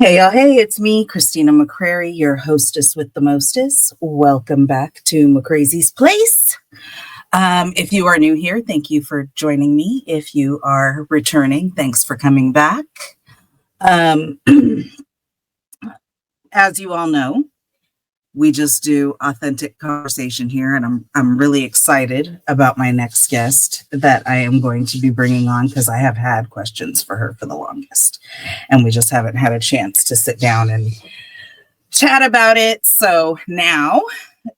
Hey, y'all. Hey, it's me, XtinaMcCrazy, your hostess with the mostest. Welcome back to McCrazy's Place. If you are new here, thank you for joining me. If you are returning, thanks for coming back. Um, as you all know, we just do authentic conversation here, and I'm really excited about my next guest that I am going to be bringing on because I have had questions for her for the longest, and we just haven't had a chance to sit down and chat about it. So now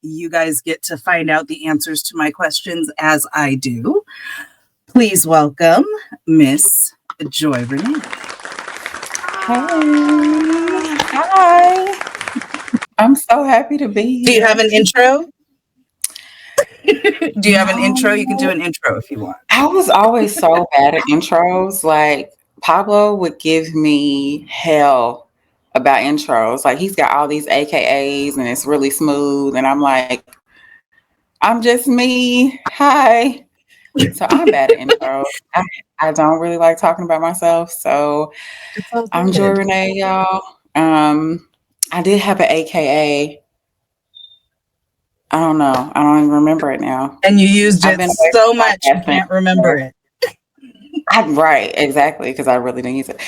you guys get to find out the answers to my questions as I do. Please welcome Miss Joi Reneé. Hey, hi. I'm so happy to be Do you have here. an intro? Do you have an intro? You can do No, an intro if you want. I was always so bad at intros. Like Pablo would give me hell about intros. Like he's got all these AKAs and it's really smooth. And I'm like, I'm just me. Hi. So I'm bad at intros. I don't really like talking about myself. So It's all I'm Joi good. Reneé, y'all. I did have an AKA. I don't know. I don't even remember it now. And you used I've it been away so from much you podcasting. can't remember it. Right, exactly, because I really didn't use it.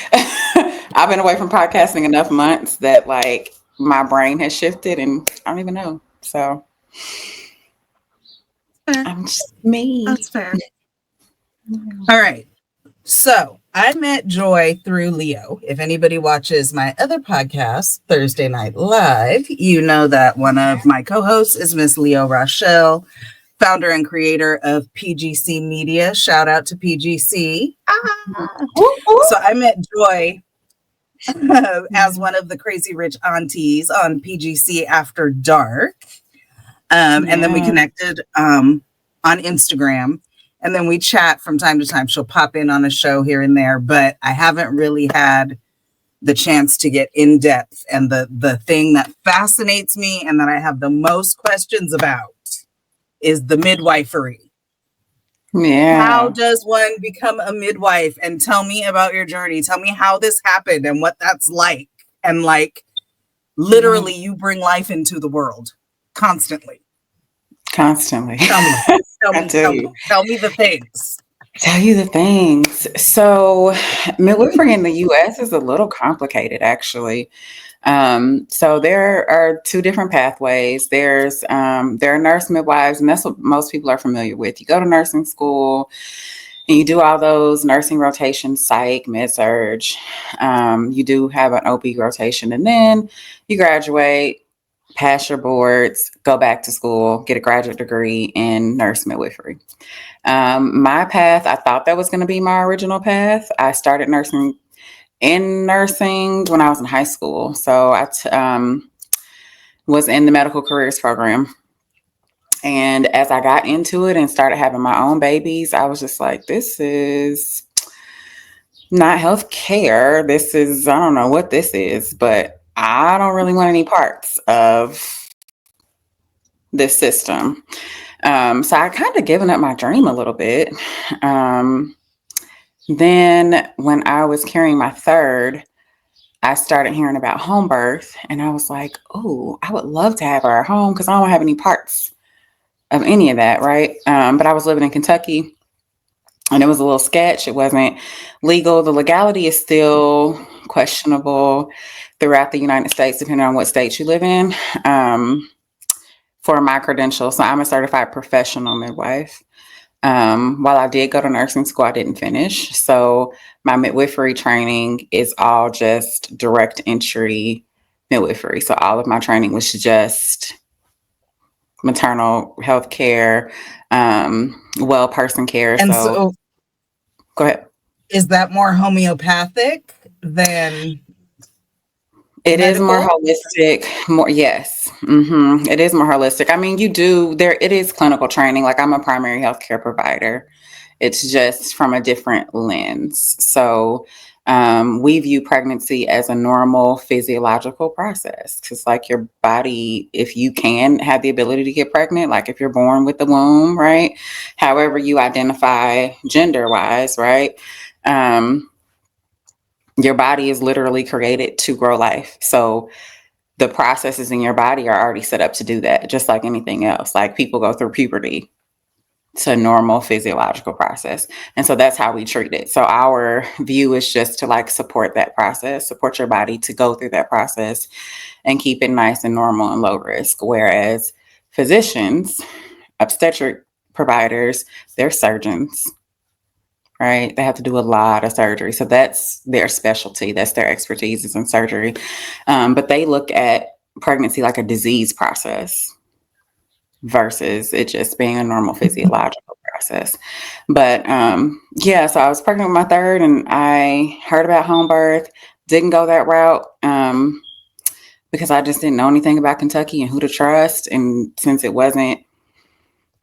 I've been away from podcasting enough months that like my brain has shifted and I don't even know. So Fair. I'm just me. That's fair. All right. So I met Joi through Leo. If anybody watches my other podcast, Thursday Night Live, you know that one of my co-hosts is Miss Leo Rochelle, founder and creator of PGC Media. Shout out to PGC. Whoop, whoop. So I met Joi as one of the crazy rich aunties on PGC After Dark. And then we Yeah. connected on Instagram. And then we chat from time to time. She'll pop in on a show here and there, but I haven't really had the chance to get in depth. And the thing that fascinates me and that I have the most questions about is the midwifery. How Yeah. does one become a midwife? And tell me about your journey. Tell me how this happened and what that's like. And like literally you bring life into the world constantly. Constantly. Tell me. Tell I me. Tell do. me. Tell me the things. Tell you the things. So midwifery in the US is a little complicated actually. So there are two different pathways. There are nurse midwives, and that's what most people are familiar with. You go to nursing school and you do all those nursing rotations, psych, med surge. You do have an OB rotation, and then you graduate, pass your boards, go back to school, get a graduate degree in nurse midwifery. My path, I thought that was going to be my original path. I started nursing when I was in high school. So I was in the medical careers program. And as I got into it and started having my own babies, I was just like, this is not health care. This is, I don't know what this is, but I don't really want any parts of this system. So I kind of given up my dream a little bit. Then when I was carrying my third, I started hearing about home birth and I was like, oh, I would love to have her at home because I don't have any parts of any of that, right? But I was living in Kentucky and it was a little sketch. It wasn't legal. The legality is still questionable throughout the United States, depending on what state you live in, for my credentials. So I'm a certified professional midwife. While I did go to nursing school, I didn't finish. So my midwifery training is all just direct entry midwifery. So all of my training was just maternal health care, well person care. And So so go ahead. is that more homeopathic than It is more medical? holistic, more, yes. It is more holistic. I mean, it is clinical training. Like I'm a primary healthcare provider. It's just from a different lens. So we view pregnancy as a normal physiological process. Because like your body, if you can have the ability to get pregnant, like if you're born with the womb, right? However you identify gender wise, right? Your body is literally created to grow life. So the processes in your body are already set up to do that, just like anything else. Like people go through puberty. It's a normal physiological process. And so that's how we treat it. So our view is just to like support that process, support your body to go through that process and keep it nice and normal and low risk. Whereas physicians, obstetric providers, they're surgeons, right? They have to do a lot of surgery. So that's their specialty. That's their expertise is in surgery. But they look at pregnancy like a disease process versus it just being a normal physiological process. But yeah, so I was pregnant with my third and I heard about home birth, didn't go that route because I just didn't know anything about Kentucky and who to trust. And since it wasn't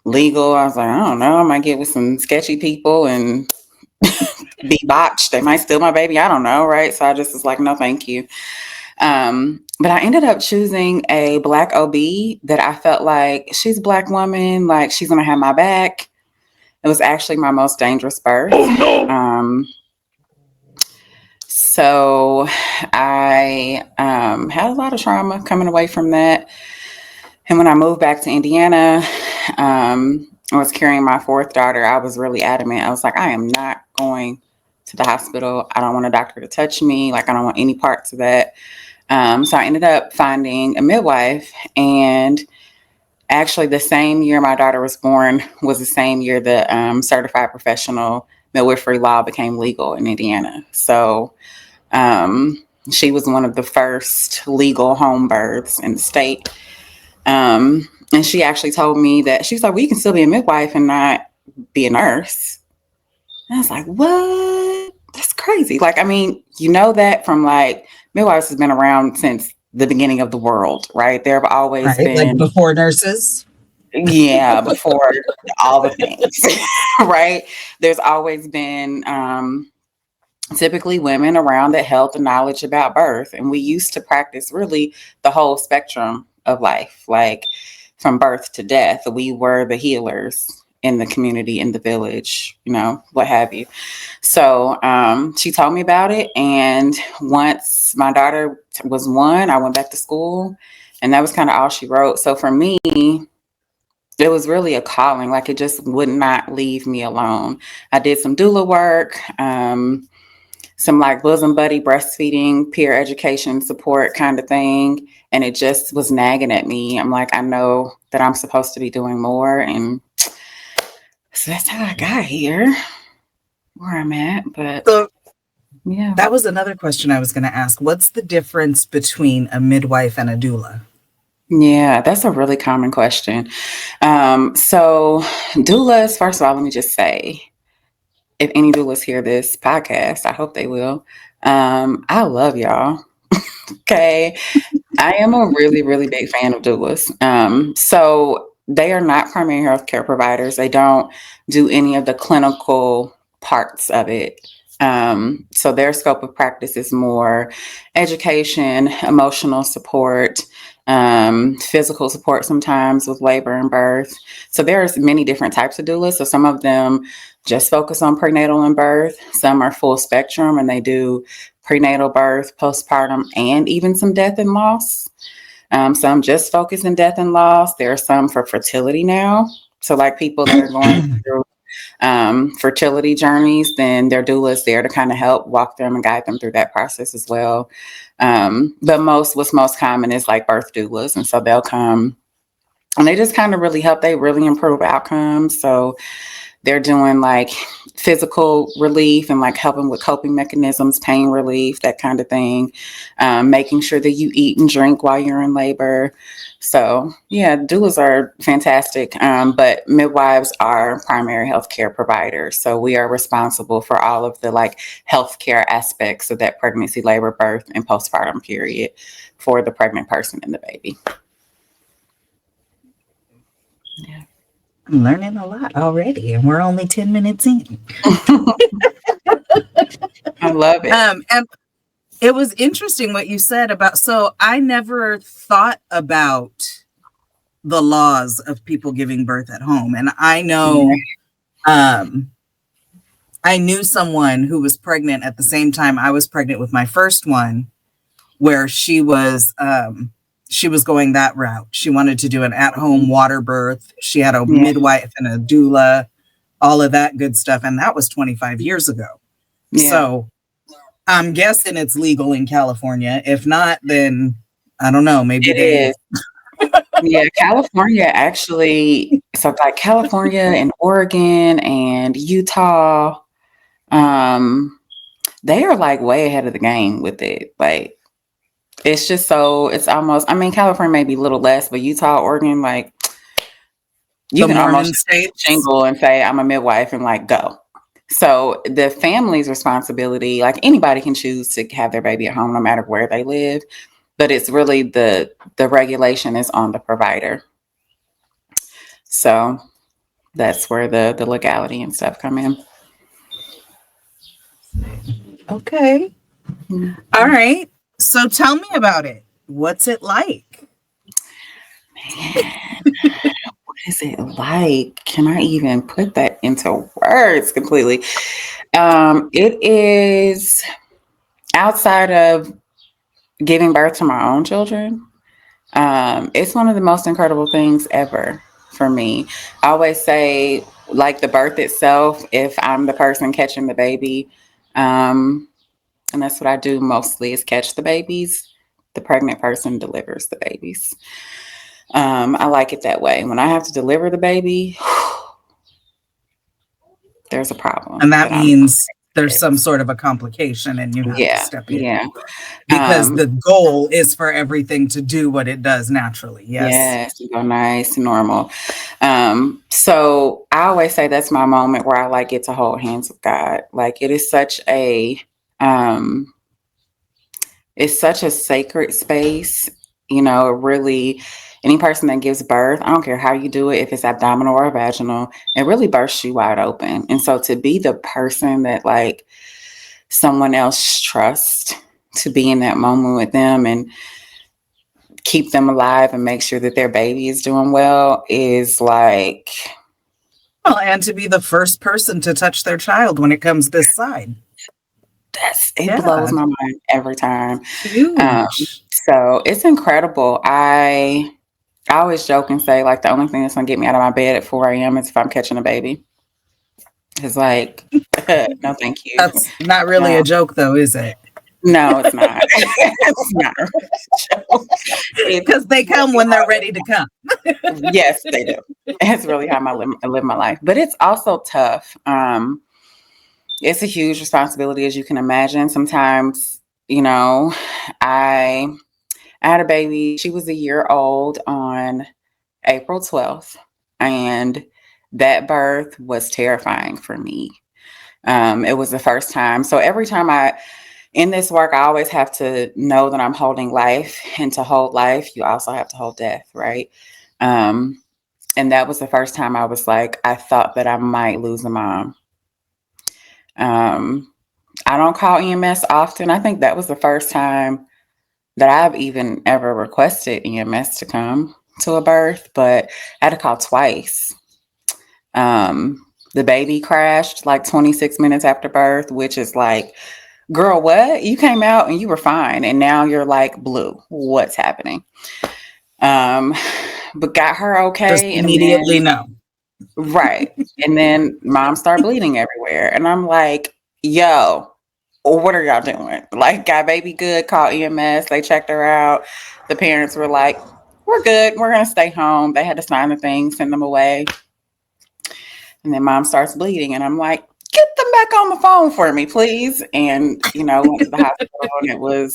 legal, I was like, I don't know, I might get with some sketchy people and be botched. They might steal my baby. I don't know, right? So I just was like, no, thank you. But I ended up choosing a Black OB that I felt like she's a Black woman, like she's gonna have my back. It was actually my most dangerous birth. Oh no. So I had a lot of trauma coming away from that. And when I moved back to Indiana, I was carrying my fourth daughter. I was really adamant. I was like, I am not going to the hospital. I don't want a doctor to touch me. Like, I don't want any parts of that. So I ended up finding a midwife, and actually the same year my daughter was born was the same year the certified professional midwifery law became legal in Indiana. So she was one of the first legal home births in the state. And she actually told me that she was like, well, you can still be a midwife and not be a nurse. And I was like, what? That's crazy. Like, I mean, you know that from like midwives has been around since the beginning of the world, right? There have always Right, like been, before nurses. yeah, before all the things, right? There's always been typically women around that held the knowledge about birth. And we used to practice really the whole spectrum of life, like from birth to death. We were the healers in the community, in the village, you know, what have you. So she told me about it. And once my daughter was one, I went back to school, and that was kind of all she wrote. So for me, it was really a calling. Like, it just would not leave me alone. I did some doula work, some like bosom buddy breastfeeding, peer education support kind of thing. And it just was nagging at me. I'm like, I know that I'm supposed to be doing more. And so that's how I got here, where I'm at. But So yeah, that was another question I was going to ask. What's the difference between a midwife and a doula? yeah, that's a really common question. So doulas, first of all, let me just say, if any doulas hear this podcast, I hope they will. I love y'all. Okay. I am a really, really big fan of doulas. So they are not primary health care providers. They don't do any of the clinical parts of it. So their scope of practice is more education, emotional support, physical support sometimes with labor and birth. So there's many different types of doulas. So some of them just focus on prenatal and birth. Some are full spectrum and they do prenatal birth, postpartum, and even some death and loss. Some just focus on death and loss. There are some for fertility now. So like people that are going through fertility journeys, then their doula is there to kind of help walk them and guide them through that process as well. But what's most common is like birth doulas. And so they'll come and they just kind of really help. They really improve outcomes. So they're doing like physical relief and like helping with coping mechanisms, pain relief, that kind of thing. Making sure that you eat and drink while you're in labor. So yeah, doulas are fantastic. But midwives are primary healthcare providers. So we are responsible for all of the like healthcare aspects of that pregnancy, labor, birth, and postpartum period for the pregnant person and the baby. Yeah. I'm learning a lot already, and we're only 10 minutes in. I love it. And it was interesting what you said about, so I never thought about the laws of people giving birth at home. And I know, I knew someone who was pregnant at the same time I was pregnant with my first one, where she was going that route. She wanted to do an at-home water birth. She had a Yeah. midwife and a doula, all of that good stuff, and that was 25 years ago. Yeah. So I'm guessing it's legal in California. If not, then I don't know. Maybe It they. is. Yeah, California actually, so like California and Oregon and Utah, they are like way ahead of the game with it. Like it's just so it's almost, I mean, California may be a little less, but Utah, Oregon, like you The can Mormon almost just states. jingle and say, I'm a midwife and like go. So the family's responsibility, like anybody can choose to have their baby at home no matter where they live, but it's really the regulation is on the provider. So that's where the legality and stuff come in. Okay. Mhm. All right. So tell me about it. What's it like? Man, what is it like? Can I even put that into words completely? It is outside of giving birth to my own children. It's one of the most incredible things ever for me. I always say, like the birth itself, if I'm the person catching the baby, and that's what I do mostly is catch the babies, the pregnant person delivers the babies. I like it that way. When I have to deliver the baby, there's a problem And that that I'm means there's some fix. sort of a complication and you have to Yeah, step in yeah. because Um, the goal is for everything to do what it does naturally. Yes. yes, go nice, normal. So I always say that's my moment where I like get to hold hands with God. Like it is such a um it's such a sacred space, you know, really any person that gives birth, I don't care how you do it, if it's abdominal or vaginal, it really bursts you wide open. And so to be the person that like someone else trusts to be in that moment with them and keep them alive and make sure that their baby is doing well is like, Well, and to be the first person to touch their child when it comes this side. it blows Yeah. my mind every time. Um, Huge. so it's incredible. I always joke and say like the only thing that's gonna get me out of my bed at 4 a.m. is if I'm catching a baby. It's like, no, thank you. That's not really No, a joke though, is it? no, it's not. It's not a joke. It's Because they come really when they're ready to come. yes, they do. It's really how I live my life. But it's also tough. It's a huge responsibility, as you can imagine. Sometimes, you know, I I had a baby. She was a year old on April 12th, and that birth was terrifying for me. It was the first time. So every time I in this work, I always have to know that I'm holding life, and to hold life, you also have to hold death, right? Um, and that was the first time I was like, I thought that I might lose a mom. Um, I don't call EMS often. I think that was the first time that I've even ever requested EMS to come to a birth, but I had to call twice. The baby crashed like 26 minutes after birth, which is like, girl, what? You came out and you were fine, and now you're like blue. What's happening? Um, but got her Just okay, and immediately then no. right, and then mom started bleeding everywhere, and I'm like, yo, what are y'all doing? Like, got baby good, called EMS, they checked her out. The parents were like, we're good, we're gonna stay home. They had to sign the thing, send them away. And then mom starts bleeding, and I'm like, get them back on the phone for me, please. And, you know, went to the hospital, and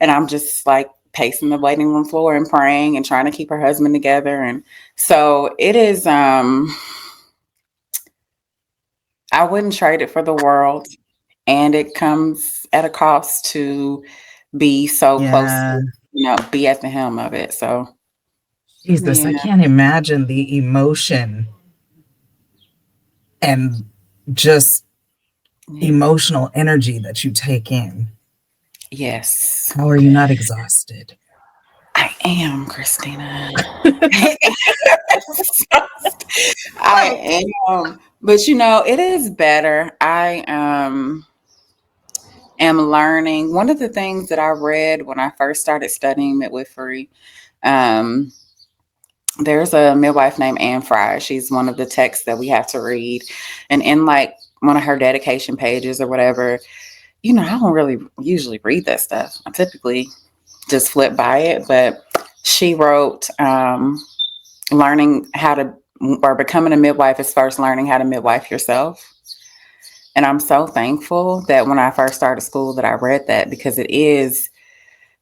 and I'm just like pacing the waiting room floor and praying and trying to keep her husband together. And so it is, I wouldn't trade it for the world. And it comes at a cost to be so close Yeah. to, you know, be at the helm of it. So, Jesus, I yeah. can't imagine the emotion and just Yeah. emotional energy that you take in. Yes, How are you not exhausted? I am, Christina. I Well, am, But it is better. I am learning. One of the things that I read when I first started studying midwifery, um, there's a midwife named Anne Fry. She's one of the texts that we have to read. And in like one of her dedication pages or whatever, I don't really usually read that stuff. I typically just flip by it. But she wrote, learning how to, or becoming a midwife is first learning how to midwife yourself. And I'm so thankful that when I first started school that I read that, because it is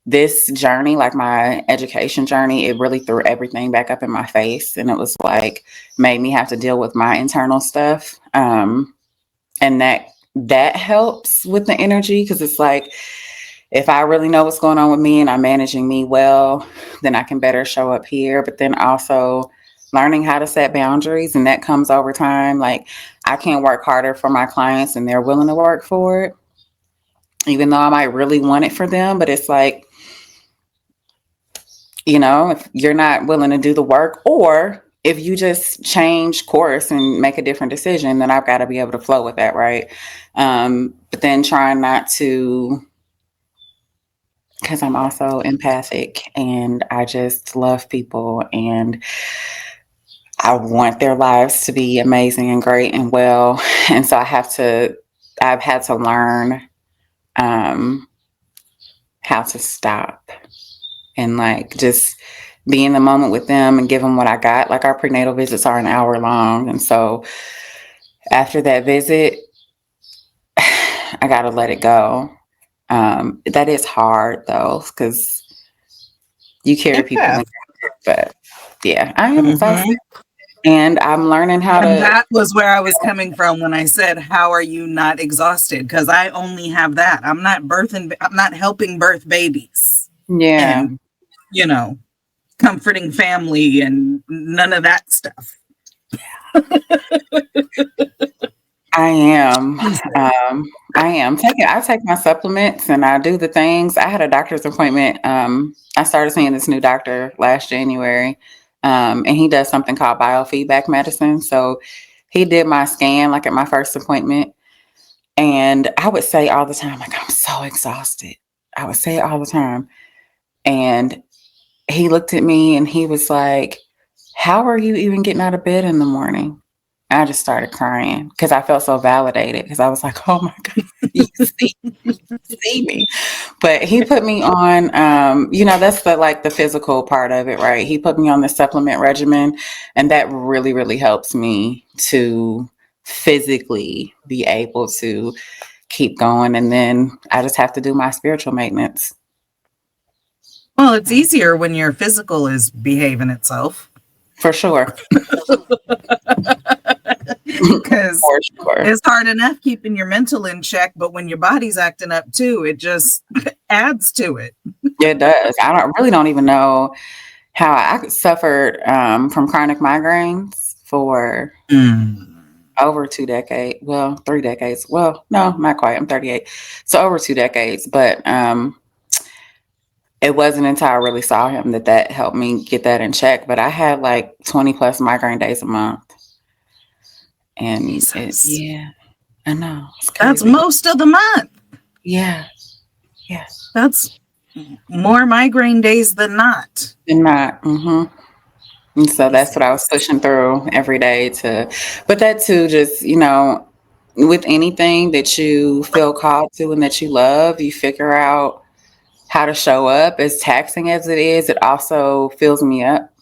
this journey, like my education journey, it really threw everything back up in my face. And it was like, made me have to deal with my internal stuff. And that helps with the energy, because it's like, if I really know what's going on with me and I'm managing me well, then I can better show up here. But then also learning how to set boundaries, and that comes over time. Like, I can't work harder for my clients and they're willing to work for it, even though I might really want it for them. But it's like, if you're not willing to do the work, or if you just change course and make a different decision, then I've got to be able to flow with that, right? But then trying not to, because I'm also empathic and I just love people and I want their lives to be amazing and great and well. And so I've had to learn how to stop and like just be in the moment with them and give them what I got. Like, our prenatal visits are an hour long. And so after that visit, I got to let it go. That is hard though, because you carry people Yeah. in, but yeah, I am exhausted. Mhm. And I'm learning how And to. that was where I was coming from when I said, how are you not exhausted? Because I only have that. I'm not helping birth babies Yeah, and, comforting family and none of that stuff. I am. I take my supplements and I do the things. I had a doctor's appointment. I started seeing this new doctor last January. And he does something called biofeedback medicine. So he did my scan like at my first appointment. And I would say all the time, like, I'm so exhausted. I would say it all the time. And he looked at me and he was like, how are you even getting out of bed in the morning? I just started crying because I felt so validated, because I was like, oh my God, you see me. But he put me on, that's the physical part of it, right? He put me on the supplement regimen, and that really, really helps me to physically be able to keep going. And then I just have to do my spiritual maintenance. Well, it's easier when your physical is behaving itself. For sure. Because For sure. it's hard enough keeping your mental in check, but when your body's acting up too, it just adds to it. It does. I really don't even know how I suffered from chronic migraines for over 2 decades. Well, 3 decades. Well, no, not quite. I'm 38. So over 2 decades. But it wasn't until I really saw him that helped me get that in check. But I had like 20 plus migraine days a month. And yeah, I know. It's That's crazy. most of the month. Yeah. Yeah. That's more migraine days than not. And not. Mm-hmm. And so that's what I was pushing through every day but that too, just, with anything that you feel called to and that you love, you figure out how to show up. As taxing as it is, it also fills me up.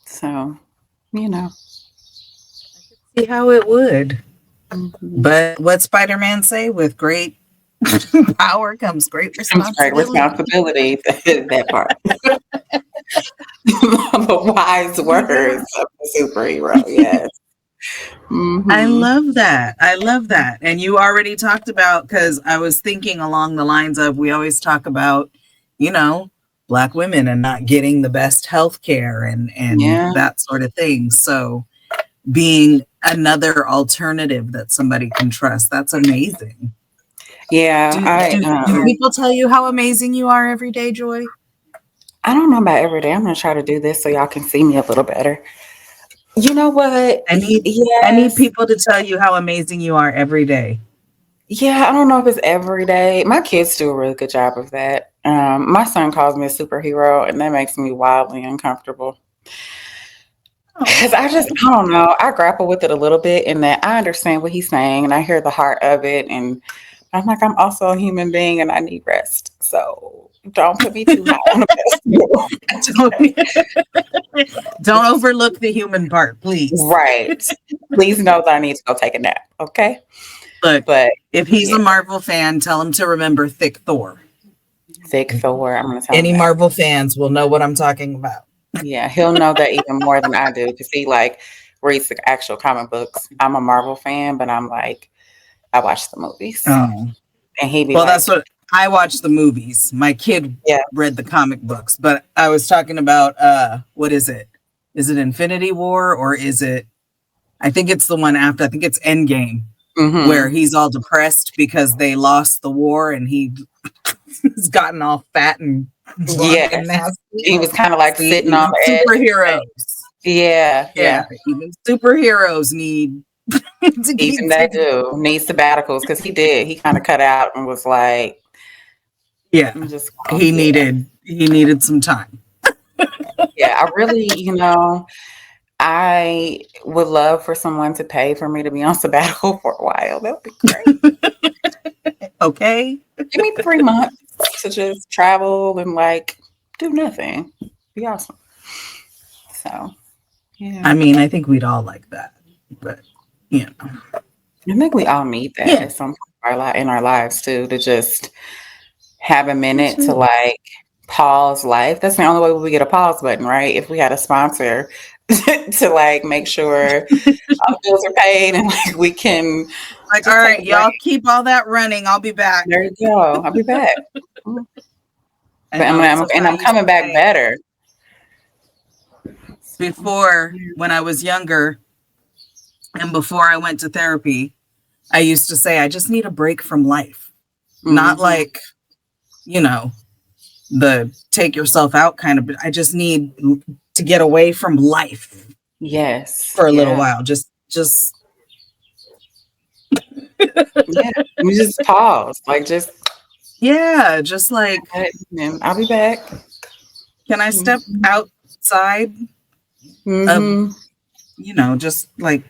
So, See how it would. Mm-hmm. But what Spider-Man say? With great power comes great responsibility. Responsibility, that part. The wise words of the superhero, yes. Mm-hmm. I love that. I love that. And you already talked about, because I was thinking along the lines of, we always talk about, Black women and not getting the best health care and that sort of thing. So being another alternative that somebody can trust, that's amazing. Yeah. Do people tell you how amazing you are every day, Joi? I don't know about every day. I'm going to try to do this so y'all can see me a little better. You know what? I need Yes. people to tell you how amazing you are every day. Yeah, I don't know if it's every day. My kids do a really good job of that. My son calls me a superhero, and that makes me wildly uncomfortable. Because I don't know, I grapple with it a little bit in that I understand what he's saying and I hear the heart of it. And I'm like, I'm also a human being and I need rest. So don't put me too high on the pedestal. don't, don't overlook the human part, please. Right. Please know that I need to go take a nap. Okay. Look, But if he's yeah, a Marvel fan, tell him to remember Thick Thor. thick Thor. I'm going to tell him Any that. Marvel fans will know what I'm talking about. Yeah. He'll know that even more than I do because he like reads the actual comic books. I'm a Marvel fan, but I'm like, I watch the movies. Oh, And he'd be well, that's like, what I watch the movies. My kid yeah. read the comic books, but I was talking about what is it? Is it Infinity War or is it? I think it's the one after. I think it's Endgame, where Mm-hmm. he's all depressed because they lost the war and he's gotten all fat and drunk and Yes. nasty. He was kind of like See, sitting on even the edge. superheroes. Yeah, Yeah, yeah. even superheroes need to Even keep they taking. do need sabbaticals because he did. He kind of cut out and was like, Yeah, I'm just going, he needed some time. yeah. I really, I would love for someone to pay for me to be on sabbatical for a while. That would be great. Okay. Give me 3 months to just travel and like do nothing. Be awesome. So, yeah. I mean, I think we'd all like that, but you know, I think we all need that yeah, at some point in our lives too, to just have a minute to absolutely. like pause life. That's the only way we get a pause button, right? If we had a sponsor to like make sure our bills are paid and like we can Like, all just take right, a break. y'all keep all that running. I'll be back. There you go. I'll be back. Mm. I But know it's what and I I'm used coming to back say better. before when I was younger and before I went to therapy. I used to say, I just need a break from life, not Mm-hmm. like, you know, the take yourself out kind of, but I just need to get away from life Yes. for a little Yeah. while. Just, Yeah. We just pause. Like just yeah, just like, and I'll be back. can I step Mm-hmm. outside of, Mm-hmm. just like,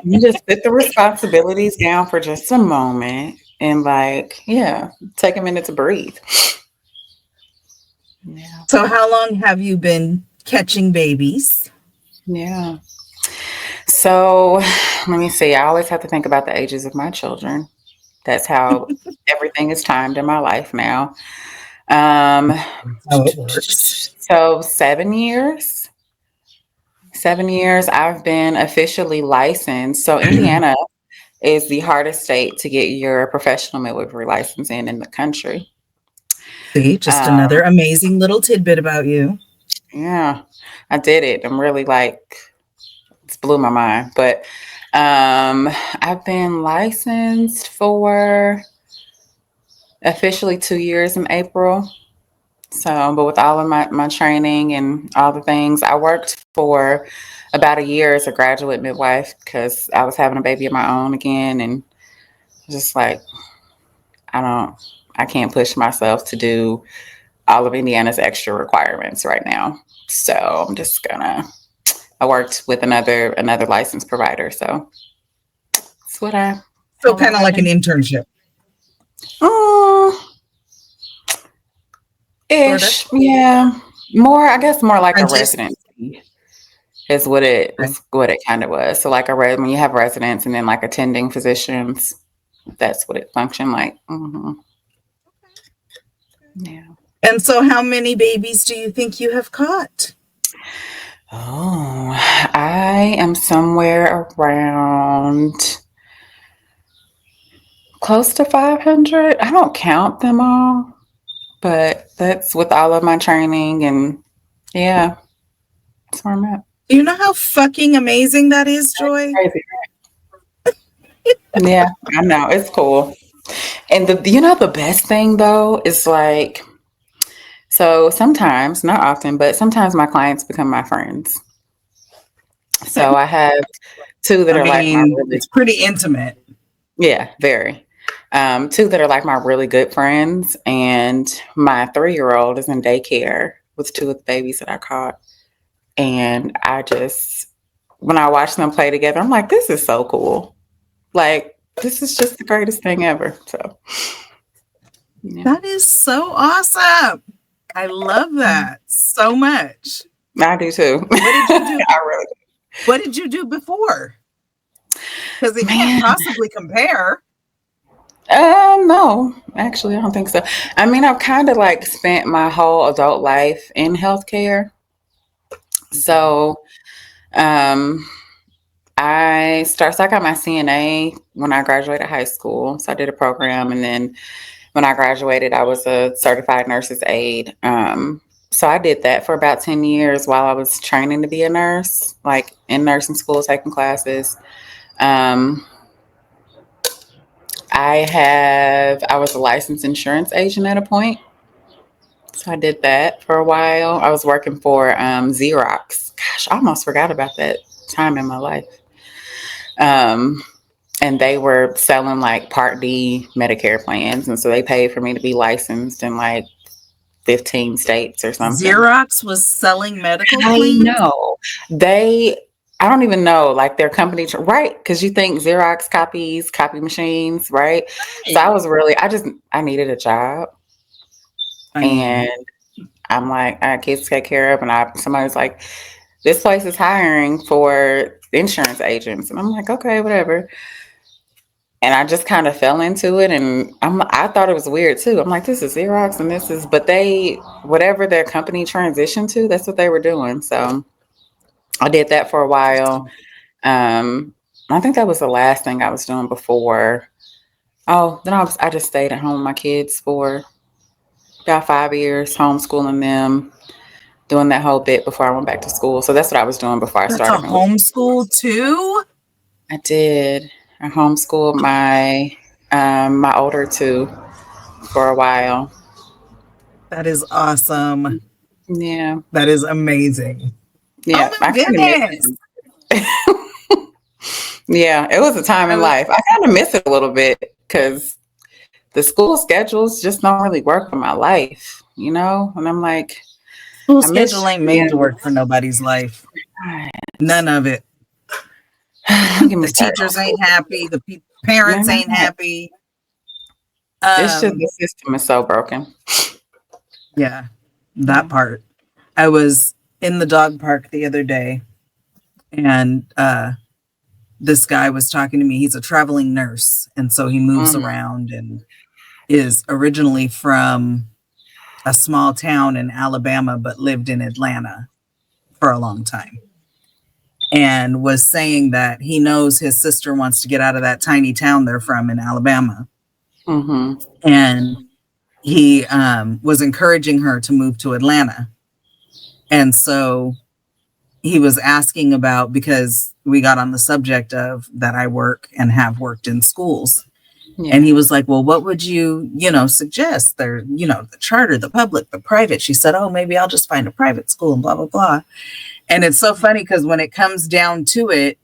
You just put the responsibilities down for just a moment and like, yeah, take a minute to breathe. Yeah. so how long have you been catching babies? Yeah. So let me see. I always have to think about the ages of my children. That's how everything is timed in my life now. Um, How it works. so 7 years. 7 years I've been officially licensed. So Indiana is the hardest state to get your professional midwifery license in the country. See, just Um, another amazing little tidbit about you. yeah, I did it. I'm really like, it's blew my mind. But I've been licensed for officially 2 years in April. So, but with all of my training and all the things, I worked for about a year as a graduate midwife because I was having a baby of my own again. And just like, I don't, I can't push myself to do all of Indiana's extra requirements right now. So I'm just gonna, I worked with another licensed provider. So that's So how kind long of I've like an been. internship, Oh, sort of. ish. Yeah. More, I guess more like a Apprentice. residency is what it Okay. was, what it kind of was. So like when you have residents and then like attending physicians, that's what it functioned like. Hmm. Yeah. And so, how many babies do you think you have caught? Oh, I am somewhere around close to 500. I don't count them all, but that's with all of my training and yeah, that's where I'm at. Do you know how fucking amazing that is, Joy? Crazy. Yeah, I know. It's cool. And the best thing though is like, so sometimes, not often, but sometimes my clients become my friends. So I have two that I are like my mean, really, it's pretty intimate. yeah, very. Two that are like my really good friends, and my 3-year-old is in daycare with two of the babies that I caught. And I just, when I watch them play together, I'm like, this is so cool. Like, this is just the greatest thing ever. So, yeah, That is so awesome. I love that so much. I do too. What did you do? I really What did you do before? Because it can't Man, possibly compare. no, actually, I don't think so. I mean, I've kind of like spent my whole adult life in healthcare. Okay. So, um, so I got my CNA when I graduated high school. So I did a program, and then when I graduated, I was a certified nurse's aide. So I did that for about 10 years while I was training to be a nurse, like in nursing school, taking classes. Um, I was a licensed insurance agent at a point. So I did that for a while. I was working for Xerox. Gosh, I almost forgot about that time in my life. Um, and they were selling like Part D Medicare plans. And so they paid for me to be licensed in like 15 states or something. Xerox was selling medical I plans. know. I don't even know, like their company, right? Because you think Xerox copies, copy machines, right? So Right. I needed a job. I And mean, I'm like, I had kids to take care of. And somebody was like, this place is hiring for insurance agents. And I'm like, okay, whatever. And I just kind of fell into it. And I thought it was weird too. I'm like, this is Xerox and but whatever their company transitioned to, that's what they were doing. So I did that for a while. Um, I think that was the last thing I was doing before. Oh, then I just stayed at home with my kids for about 5 years, homeschooling them, doing that whole bit before I went back to school. So that's what I was doing before I that's a started homeschool too. I did. I homeschooled my older two for a while. That is awesome. Yeah, That is amazing. Oh yeah. my I kind of miss goodness. it. Yeah, it was a time I in was life. I kind of miss it a little bit because the school schedules just don't really work for my life, you know? And I'm like, School I miss schedule ain't made to being. work for nobody's life. None of it. Don't get me The started on teachers school. ain't happy. The parents Man, ain't happy. it's just Um, the system is so broken. yeah, that Yeah. part. I was in the dog park the other day, and this guy was talking to me. He's a traveling nurse, and so he moves Mhm. around and is originally from a small town in Alabama, but lived in Atlanta for a long time. And was saying that he knows his sister wants to get out of that tiny town they're from in Alabama. Mhm. And he was encouraging her to move to Atlanta. And so he was asking about, because we got on the subject of that I work and have worked in schools. And Yeah. he was like, well, what would you, suggest? There, the charter, the public, the private. She said, oh, maybe I'll just find a private school and blah, blah, blah. And it's so funny because when it comes down to it,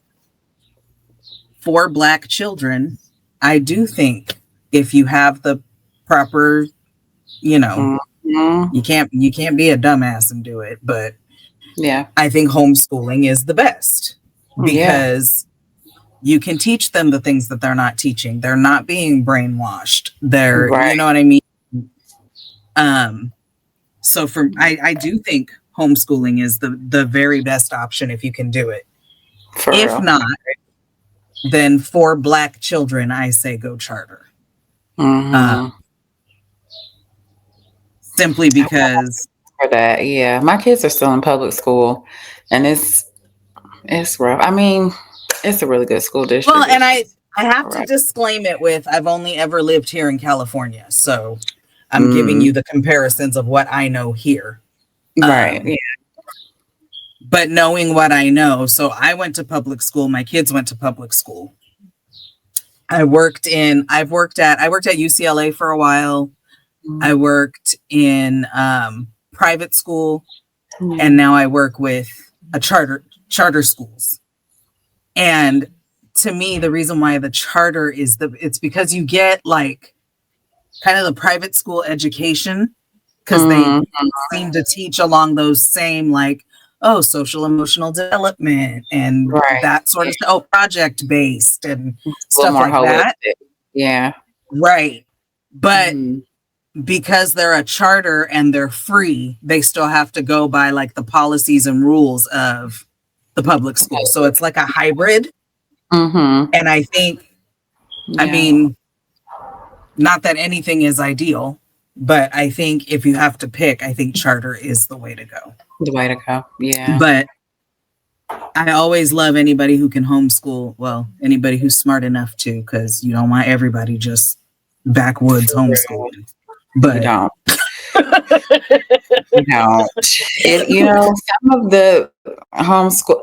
for Black children, I do think if you have the proper, you know, Mhm. you can't be a dumbass and do it, but Yeah. I think homeschooling is the best Yeah. because you can teach them the things that they're not teaching. They're not being brainwashed. They're, you know Right. what I mean? Um, so I do think homeschooling is the very best option if you can do it. For If real. not, then for Black children, I say go charter. Uh, Mhm. simply because, For that, yeah. My kids are still in public school, and it's rough. I mean, it's a really good school well, district. and It's I just I have all to right. disclaim it with I've only ever lived here in California, so I'm giving Mm, you the comparisons of what I know here. right. Um, Yeah. but knowing what I know, so I went to public school. My kids went to public school. I worked at UCLA for a while. I Mm, worked in private school, and yeah. now I work with a charter schools. And to me, the reason why the charter is it's because you get like kind of the private school education, because they seem to teach along those same like, oh, social emotional development and Right. that sort of stuff. Oh, project based and It's a little stuff more like that. holistic. Yeah. Right. But Mhm. because they're a charter and they're free, they still have to go by like the policies and rules of the public school. So it's like a hybrid. Mhm. And I think, I Yeah. mean, not that anything is ideal, but I think if you have to pick, I think charter is the way to go. The way to go. Yeah. But I always love anybody who can homeschool. Well, anybody who's smart enough to, because you don't want everybody just backwoods homeschooling. But You don't. You don't. Some of the homeschool,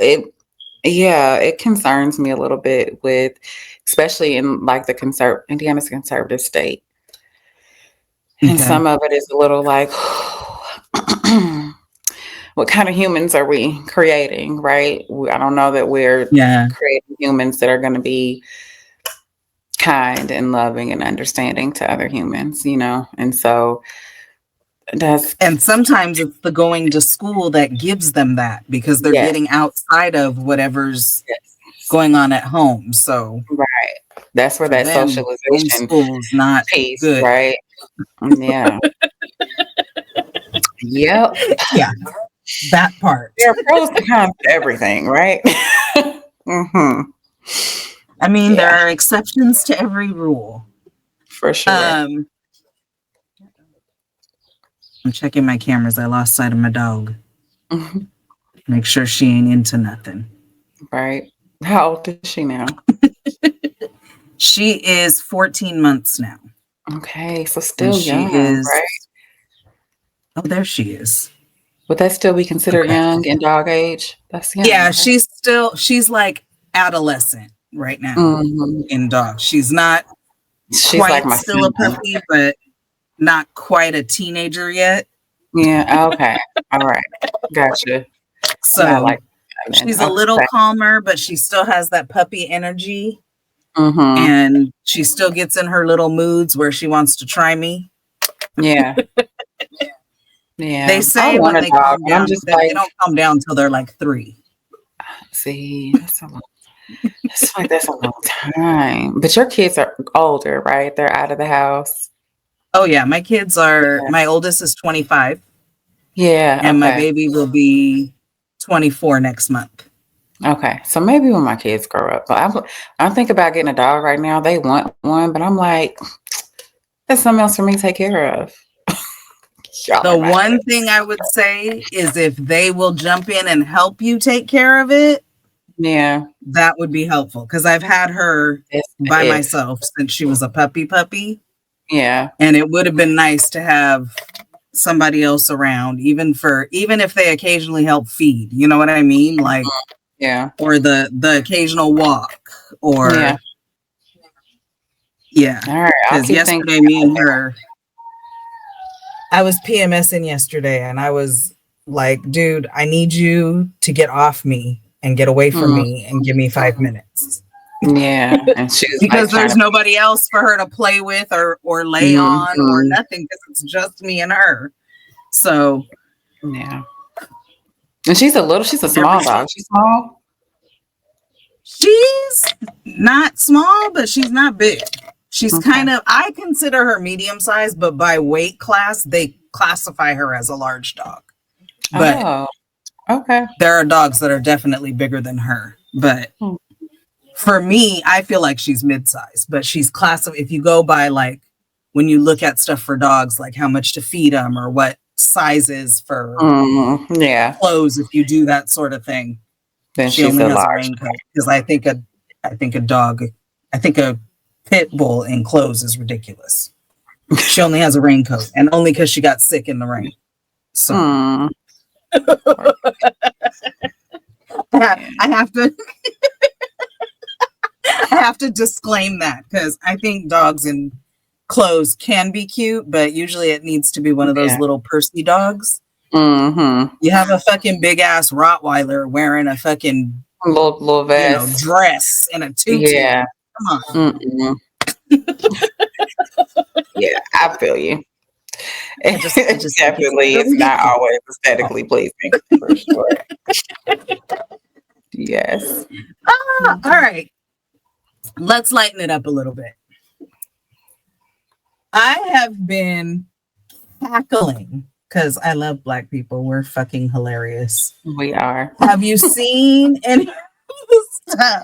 it concerns me a little bit with, especially in like Indiana's a conservative state. And okay. some of it is a little like, what kind of humans are we creating, right? I don't know that we're creating humans that are going to be kind and loving and understanding to other humans, and so and sometimes it's the going to school that gives them that, because they're getting outside of whatever's going on at home. So right, that's where that them, socialization school's not piece, good. right? Yeah. Yep. Yeah, that part. There are pros and cons to everything, right? I mean, there are exceptions to every rule. For sure. I'm checking my cameras. I lost sight of my dog. Make sure she ain't into nothing. Right. How old is she now? She is 14 months now. Okay, so still and young, right? Oh, there she is. Would that still be considered young in dog age? That's young. Yeah, right? she's like adolescent right now in dog. She's not quite like my still a puppy, but not quite a teenager yet. Yeah, okay. All right. Gotcha. So she's a little calmer, but she still has that puppy energy. And she still gets in her little moods where she wants to try me. Yeah. Yeah. They say when they calm down, they don't calm down until they're like 3. See, that's a long time. But your kids are older, right? They're out of the house. Oh yeah, my kids are. My oldest is 25. Yeah, and my baby will be 24 next month. Okay, so maybe when my kids grow up, I'm thinking about getting a dog right now. They want one, but I'm like, there's something else for me to take care of. The one thing I would say is if they will jump in and help you take care of it, that would be helpful, because I've had her by myself since she was a puppy. Yeah, and it would have been nice to have somebody else around, even if they occasionally help feed. You know what I mean? Like, or the occasional walk, or All right, because yesterday me and her. I was PMSing yesterday and I was like, dude, I need you to get off me and get away from me and give me 5 minutes. Yeah. And she's because there's nobody else for her to play with or lay on or nothing, because it's just me and her. So yeah. And she's a small dog. She's small. She's not small, but she's not big. She's kind of, I consider her medium sized, but by weight class, they classify her as a large dog. But there are dogs that are definitely bigger than her. But for me, I feel like she's mid-sized, but she's classified. If you go by like, when you look at stuff for dogs, like how much to feed them or what sizes for clothes, if you do that sort of thing, then she only has a raincoat. Because I think a pit bull in clothes is ridiculous. She only has a raincoat, and only because she got sick in the rain. So I have to disclaim that, because I think dogs in clothes can be cute, but usually it needs to be one of those little Percy dogs. You have a fucking big ass Rottweiler wearing a fucking Little vest. dress and a tutu. Yeah. Come on. Mm-mm. Yeah, I feel you. I just think it's Definitely, it's not ridiculous. always aesthetically pleasing for sure. Yes. All right. Let's lighten it up a little bit. I have been cackling because I love Black people. We're fucking hilarious. We are. Have you seen any of the stuff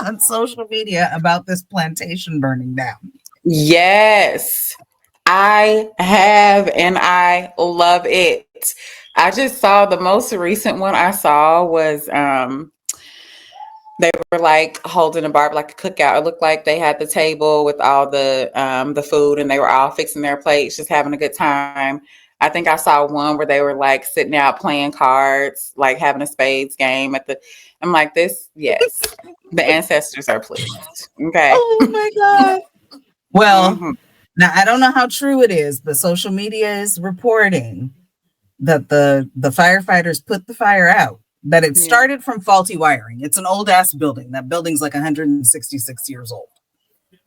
on social media about this plantation burning down? Yes, I have, and I love it. I just saw the most recent one I saw was they were like holding a like a cookout. It looked like they had the table with all the food, and they were all fixing their plates, just having a good time. I think I saw one where they were like sitting out playing cards, like having a spades game at the. I'm like, this, yes, the ancestors are pleased. Okay. Oh my God. Well, Mhm. now I don't know how true it is, but social media is reporting that the firefighters put the fire out, that it started from faulty wiring. It's an old ass building. That building's like 166 years old.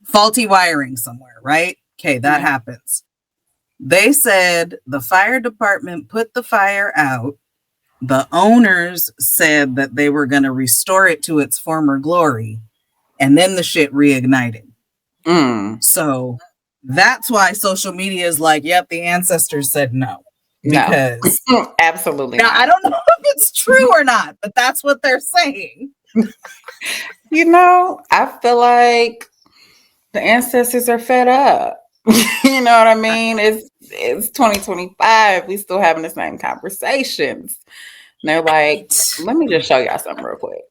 Faulty wiring somewhere, right? Okay, that happens. They said the fire department put the fire out. The owners said that they were going to restore it to its former glory, and then the shit reignited. So that's why social media is like, yep, the ancestors said no. Because absolutely now not. I don't know if it's true or not, but that's what they're saying. I feel like the ancestors are fed up. You know what I mean? It's 2025. We still having the same conversations. And they're like, let me just show y'all something real quick.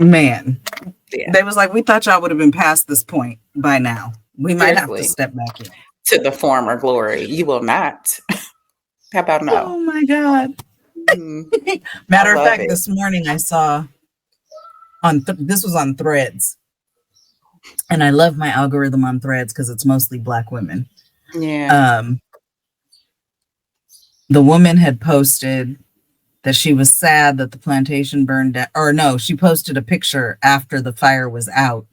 Man. Yeah. They was like, we thought y'all would have been past this point by now. We might have to step back in. To the former glory. You will not. How about no? Oh my God. Matter of fact, this morning I saw this was on Threads. And I love my algorithm on Threads because it's mostly Black women. Yeah. The woman had posted that she was sad that the plantation burned down. Or no, she posted a picture after the fire was out.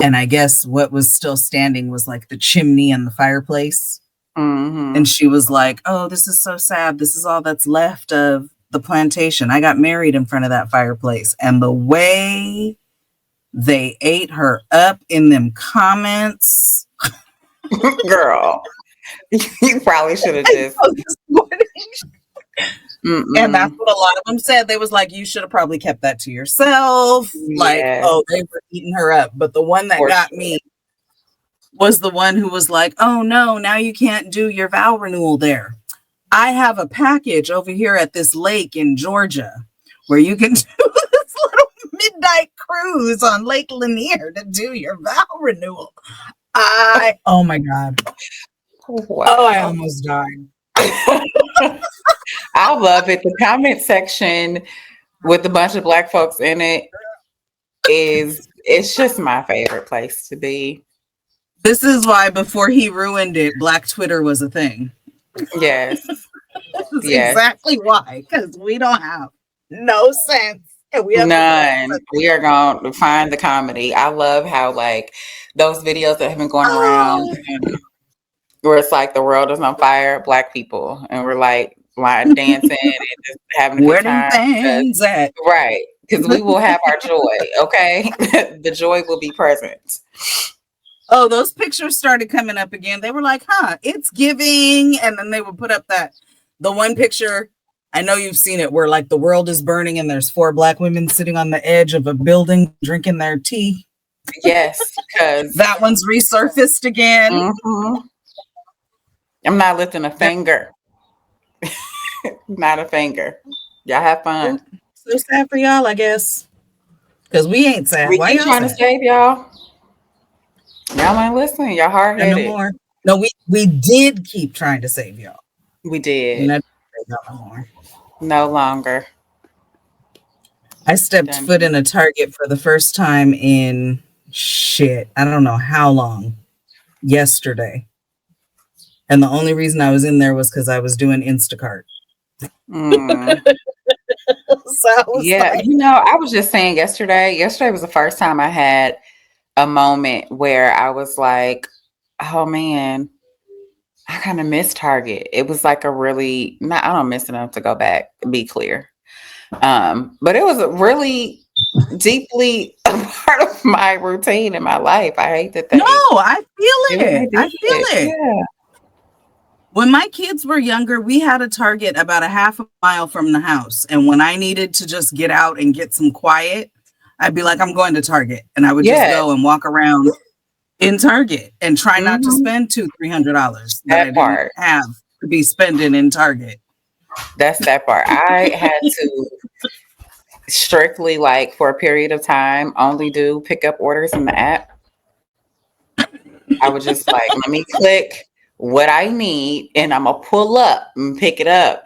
And I guess what was still standing was like the chimney and the fireplace. Mm-hmm. And she was like, oh, this is so sad. This is all that's left of the plantation. I got married in front of that fireplace. And the way they ate her up in them comments. Girl, you probably should have just. And that's what a lot of them said. They was like, you should have probably kept that to yourself. Yes. Like, oh, they were eating her up. But the one that got me was the one who was like, oh no, now you can't do your vow renewal there. I have a package over here at this lake in Georgia where you can do this little midnight cruise on Lake Lanier to do your vow renewal. Oh my God. Wow. Oh, I almost died. I love it. The comment section with a bunch of Black folks in it's just my favorite place to be. This is why before he ruined it, Black Twitter was a thing. Yes. That's exactly why, because we don't have no sense. And we have none. We are going to find the comedy. I love how like those videos that have been going around where it's like the world is on fire, Black people, and we're like dancing and just having a good time. Right. Because we will have our joy, okay? The joy will be present. Oh, those pictures started coming up again. They were like, it's giving. And then they would put up the one picture, I know you've seen it, where like the world is burning and there's 4 Black women sitting on the edge of a building drinking their tea. Yes, because that one's resurfaced again. Mm-hmm. I'm not lifting a finger. Not a finger. Y'all have fun. So sad for y'all, I guess. Because we ain't sad. We keep trying to save y'all. Y'all ain't listening. Y'all hard-headed. No more. No, we did keep trying to save y'all. We did. No more. No longer. I stepped foot in a Target for the first time in I don't know how long. Yesterday. And the only reason I was in there was because I was doing Instacart. So I was Yeah, like, I was just saying yesterday was the first time I had a moment where I was like, oh man, I kind of miss Target. It was like a really not I don't miss enough to go back, be clear. But it was a really deeply a part of my routine in my life. I hate that no, they I feel they it. did I feel it. it. Yeah. When my kids were younger, we had a Target about a half a mile from the house. And when I needed to just get out and get some quiet, I'd be like, I'm going to Target. And I would just Yes. go and walk around in Target and try not to Hmm. spend $200-300 that That I didn't part. have to be spending in Target. That's that part. I had to strictly like for a period of time only do pickup orders in the app. I would just like let me click what I need and I'm gonna pull up and pick it up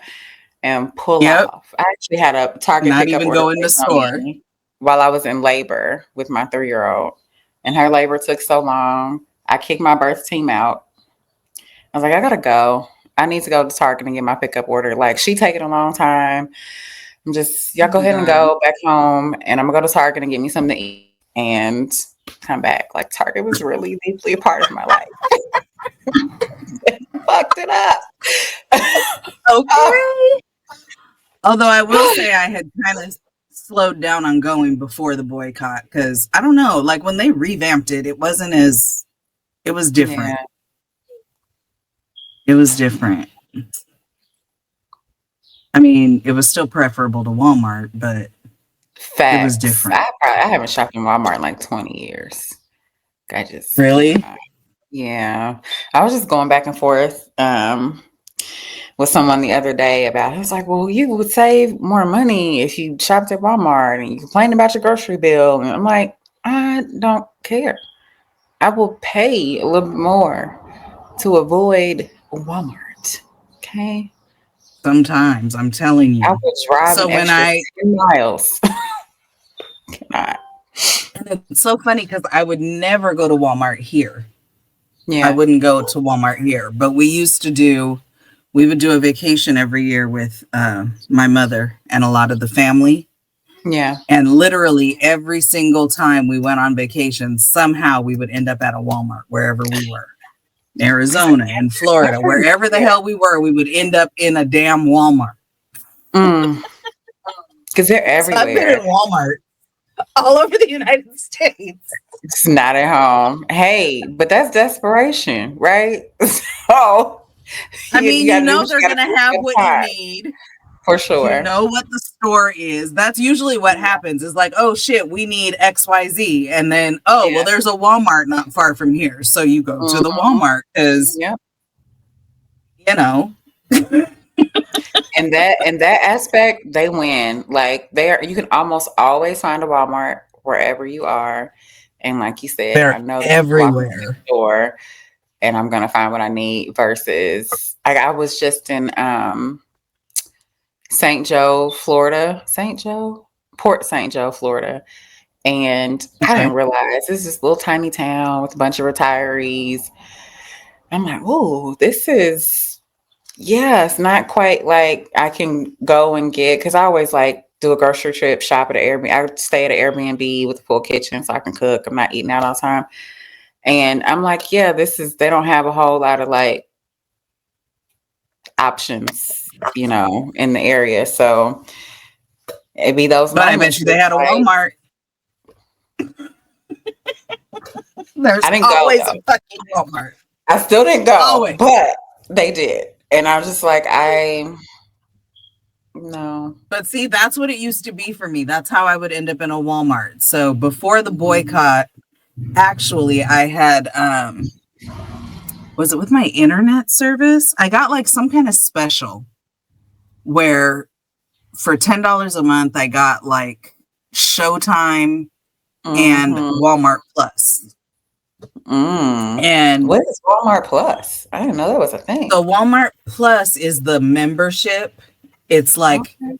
and pull Yep. off. I actually had a Target Not pickup even order go in the placed on store. me while I was in labor with my 3-year-old. And her labor took so long. I kicked my birth team out. I was like, I gotta go. I need to go to Target and get my pickup order. Like she taking a long time. I'm just Oh y'all go my ahead and God. go back home and I'm gonna go to Target and get me something to eat and come back. Like Target was really deeply a part of my life. Fucked it up. Oh, Okay. Although I will say I had kind of slowed down on going before the boycott because I don't know, like when they revamped it, it wasn't as, it was yeah. different. It was different. I mean, it was still preferable to Walmart, but it was Facts. different. I haven't shopped in Walmart in like 20 years. I just Really? cannot. Yeah. I was just going back and forth with someone the other day about it. I was like, well, you would save more money if you shopped at Walmart and you complained about your grocery bill. And I'm like, I don't care. I will pay a little bit more to avoid Walmart. Okay. Sometimes, I'm telling I you. will drive So an when extra I, 10 miles. Cannot. and it's so funny because I would never go to Walmart here. I Yeah. wouldn't go to Walmart here, but we would do a vacation every year with my mother and a lot of the family. Yeah. And literally every single time we went on vacation, somehow we would end up at a Walmart wherever we were. Because Arizona and Florida, wherever the hell we were, we would end up in a damn Walmart. they're So I've been in everywhere. Walmart all over the United States. It's not at home. Hey, but that's desperation, right? So I you mean, got to do what they're you got going to do to at have that what you time, need. for You sure. know what the store is. That's usually what happens is like, oh shit, we need XYZ. And then, oh, well, Yeah. there's a Walmart not far from here. So you go to the Mhm. Walmart because, Yep. you know, And that aspect, they win. Like there, you can almost always find a Walmart wherever you are. And like you said, I they're know that I'm walking to the everywhere. store and I'm gonna find what I need versus I was just in St. Joe, Florida. St. Joe? Port St. Joe, Florida. And I Okay. didn't realize this is this little tiny town with a bunch of retirees. I'm like, oh, this is, yeah, it's not quite like I can go and get, because I always like do a grocery trip, shop at an Airbnb. I stay at an Airbnb with a full kitchen so I can cook. I'm not eating out all the time. And I'm like, yeah, they don't have a whole lot of like options, in the area. So it'd be those But I bet moments you where they it's had a like, Walmart. I There's didn't go always a though. fucking Walmart. I still didn't go, Always. but they did. And I was just like, no. But see, that's what it used to be for me. That's how I would end up in a Walmart. So before the Mhm. boycott, actually, I had was it with my internet service? I got like some kind of special where for $10 a month I got like Showtime and Mhm. Walmart Plus. Mm. And What is Walmart Plus? I didn't know that was a thing. so Walmart Plus is the membership. It's like Okay.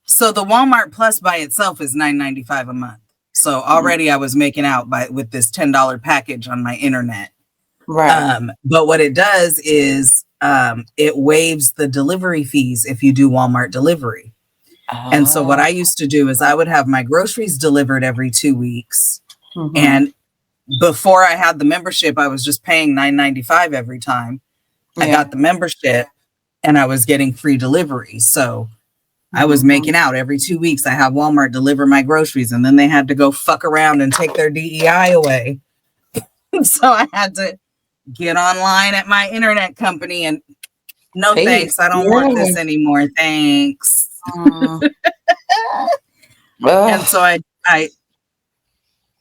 so the Walmart Plus by itself is $9.95 a month. So Mm. already I was making out with this $10 package on my internet. Right. But what it does is it waives the delivery fees if you do Walmart delivery. And so what Oh. I used to do is I would have my groceries delivered every 2 weeks. Mhm. And before I had the membership, I was just paying $9.95 every time. I Yeah. got the membership and I was getting free delivery. So I was Mhm. making out every 2 weeks. I had Walmart deliver my groceries and then they had to go fuck around and take their DEI away. So I had to get online at my internet company and no Peace. thanks. I don't want Yeah. this anymore. Thanks. Mm. And so Ugh.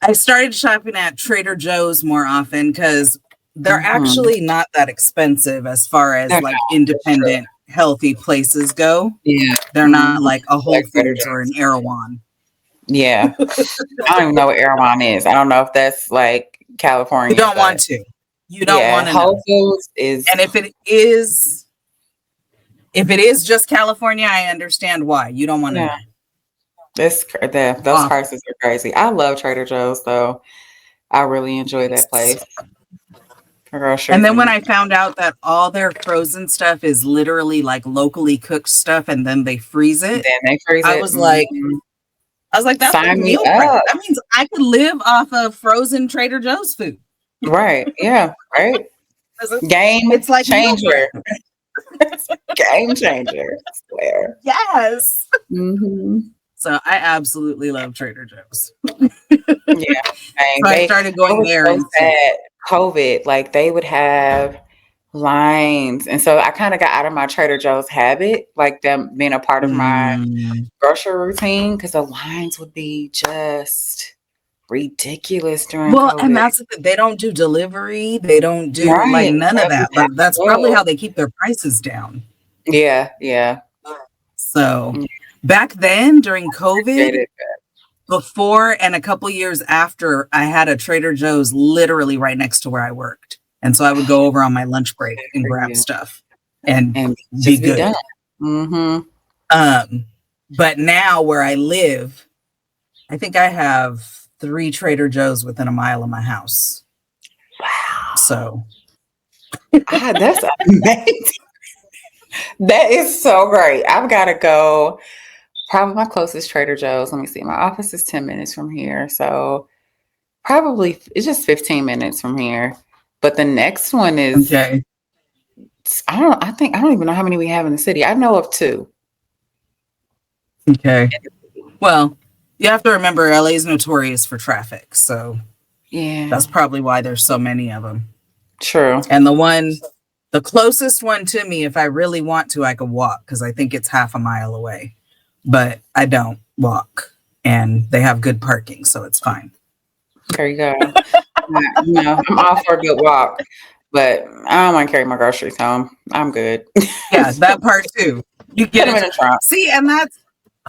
I started shopping at Trader Joe's more often because they're Mhm. actually not that expensive as far as They're like not. It's true. independent, healthy places go. Yeah. They're not Mhm. like a Whole Like Trader Foods or an Joe's. Erewhon. Yeah. I don't even know what Erewhon is. I don't know if that's like You California, don't want but to. You don't yeah, want to know. Whole Foods is And if it is just California, I understand why. You don't want to yeah. know. Those Awful. prices are crazy. I love Trader Joe's though. I really enjoy that place for And groceries then when and I found out that all their frozen stuff is literally like locally cooked stuff and then they freeze it, then they freeze I it. was like, Mhm. that's like Sign me meal prep. up. That means I could live off of frozen Trader Joe's food. Right. Yeah. Right. 'Cause Game it's like meal changer. prep. Game changer. I swear. Yes. Hmm. So I absolutely love Trader Joe's. Yeah. Dang, So I started I going was there so instead. sad. COVID, like they would have lines. And so I kind of got out of my Trader Joe's habit, like them being a part of my Mm. grocery routine, because the lines would be just ridiculous during Well, and COVID. that's the thing. They don't do delivery. They don't do like Right. none of That's that. But that's probably how well. they keep their prices down. Yeah, yeah. So Yeah, back then during get COVID, it. before and a couple years after, I had a Trader Joe's literally right next to where I worked. And so I would go over on my lunch break Good and for grab you. stuff and And be just be done. good. Mm-hmm. Um, but now where I live, I think I have 3 Trader Joe's within a mile of my house. Wow. So That's amazing. That is so great. I've got to go. Probably my closest Trader Joe's. Let me see. My office is 10 minutes from here. So probably it's just 15 minutes from here. But the next one is, okay. I don't even know how many we have in the city. I know of 2. Okay. Well, you have to remember LA is notorious for traffic. So Yeah, that's probably why there's so many of them. true. And the closest one to me, if I really want to, I could walk because I think it's half a mile away. But I don't walk and they have good parking, so it's fine. There you go. I'm all for a good walk, but I don't want to carry my groceries home. I'm good. Yeah, that part too. You Put get them in it. the trunk. See, and that's,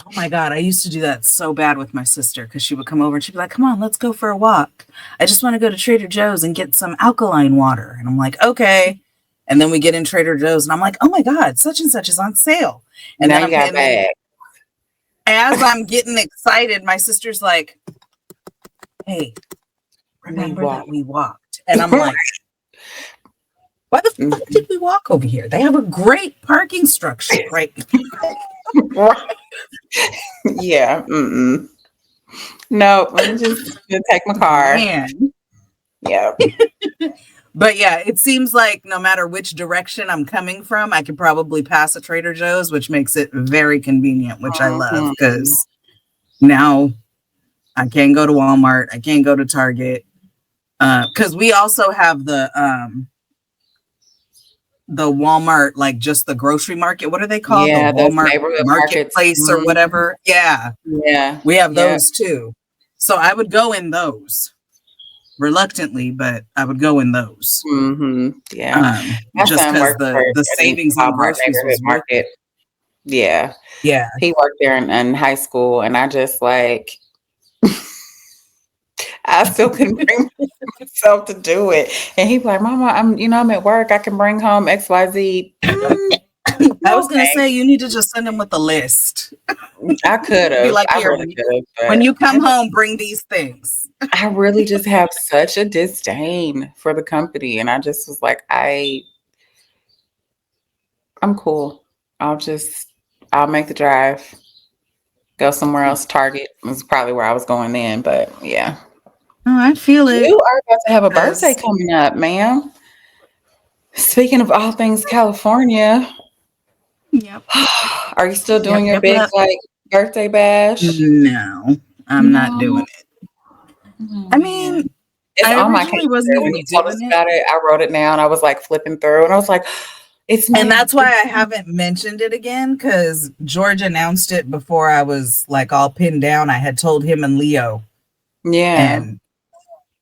oh my God, I used to do that so bad with my sister because she would come over and she'd be like, come on, let's go for a walk. I just want to go to Trader Joe's and get some alkaline water. And I'm like, okay. And then we get in Trader Joe's and I'm like, oh my God, such and such is on sale. And Now then you got and then bag. as I'm getting excited, my sister's like, hey, We remember walk. that we walked? And I'm like, why the fuck did we walk over here? They have a great parking structure, right? Yeah. Mm-mm. No, I'm just gonna take my car. Man. Yeah. But yeah, it seems like no matter which direction I'm coming from, I could probably pass a Trader Joe's, which makes it very convenient, which I love Mhm. because now I can't go to Walmart, I can't go to Target. Because we also have the Walmart, like just the grocery market. What are they called? The Yeah, those Walmart neighborhood markets. marketplace or Mhm. whatever. Yeah, Yeah. we have Yeah. those too. So I would go in those reluctantly, but I would go in those. Yeah. My Just son because worked for the a savings on Walmart groceries neighborhood was worth it. market. Yeah. Yeah. He worked there in high school, and I just like I still couldn't bring myself to do it. And he'd be like, Mama, I'm at work. I can bring home XYZ. I was gonna Okay. say you need to just send them with a list. I could Be have. like, I here, really could have, when but you come home, bring these things. I really just have such a disdain for the company. And I just was like, I'm cool. I'll make the drive. Go somewhere else. Target was probably where I was going then, but yeah. Oh, I feel it. You are about to have a birthday 'Cause- coming up, ma'am. Speaking of all things California, Yep. are you still Yep. doing your Yep. big Yep. like birthday bash? No, I'm not No. doing it. Oh, I mean, man. It's I on my originally wasn't calendar. When even you told us doing it. about it, I wrote it down. I was like flipping through and I was like, it's And May. that's why I haven't mentioned it again, because George announced it before I was like all pinned down. I had told him and Leo, Yeah. and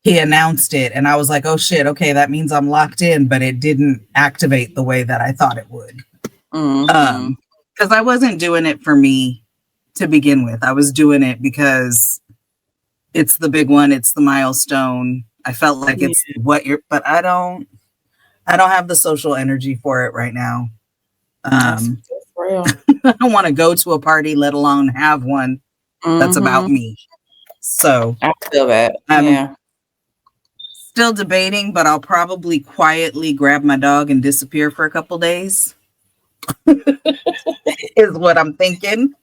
he announced it. And I was like, oh shit, okay, that means I'm locked in, but it didn't activate the way that I thought it would. Mm-hmm. Because I wasn't doing it for me to begin with. I was doing it because it's the big one, it's the milestone. I felt like it's what you're, but I don't have the social energy for it right now. That's real. I don't want to go to a party, let alone have one that's about me. So I feel that. I'm Yeah. still debating, but I'll probably quietly grab my dog and disappear for a couple days. Is what I'm thinking.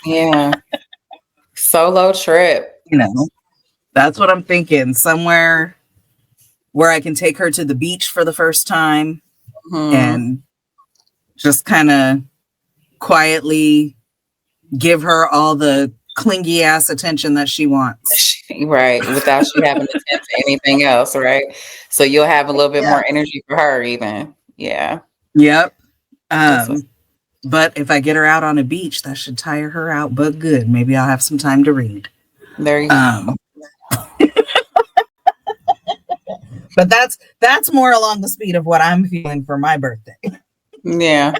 Yeah. Solo trip. You know, that's what I'm thinking. Somewhere where I can take her to the beach for the first time and just kind of quietly give her all the clingy ass attention that she wants. Right. Without she having to tend to anything else, right? So you'll have a little bit more energy for her even. Yeah. Yep. But if I get her out on a beach, that should tire her out, but good. Maybe I'll have some time to read. There you go. But that's more along the speed of what I'm feeling for my birthday. Yeah.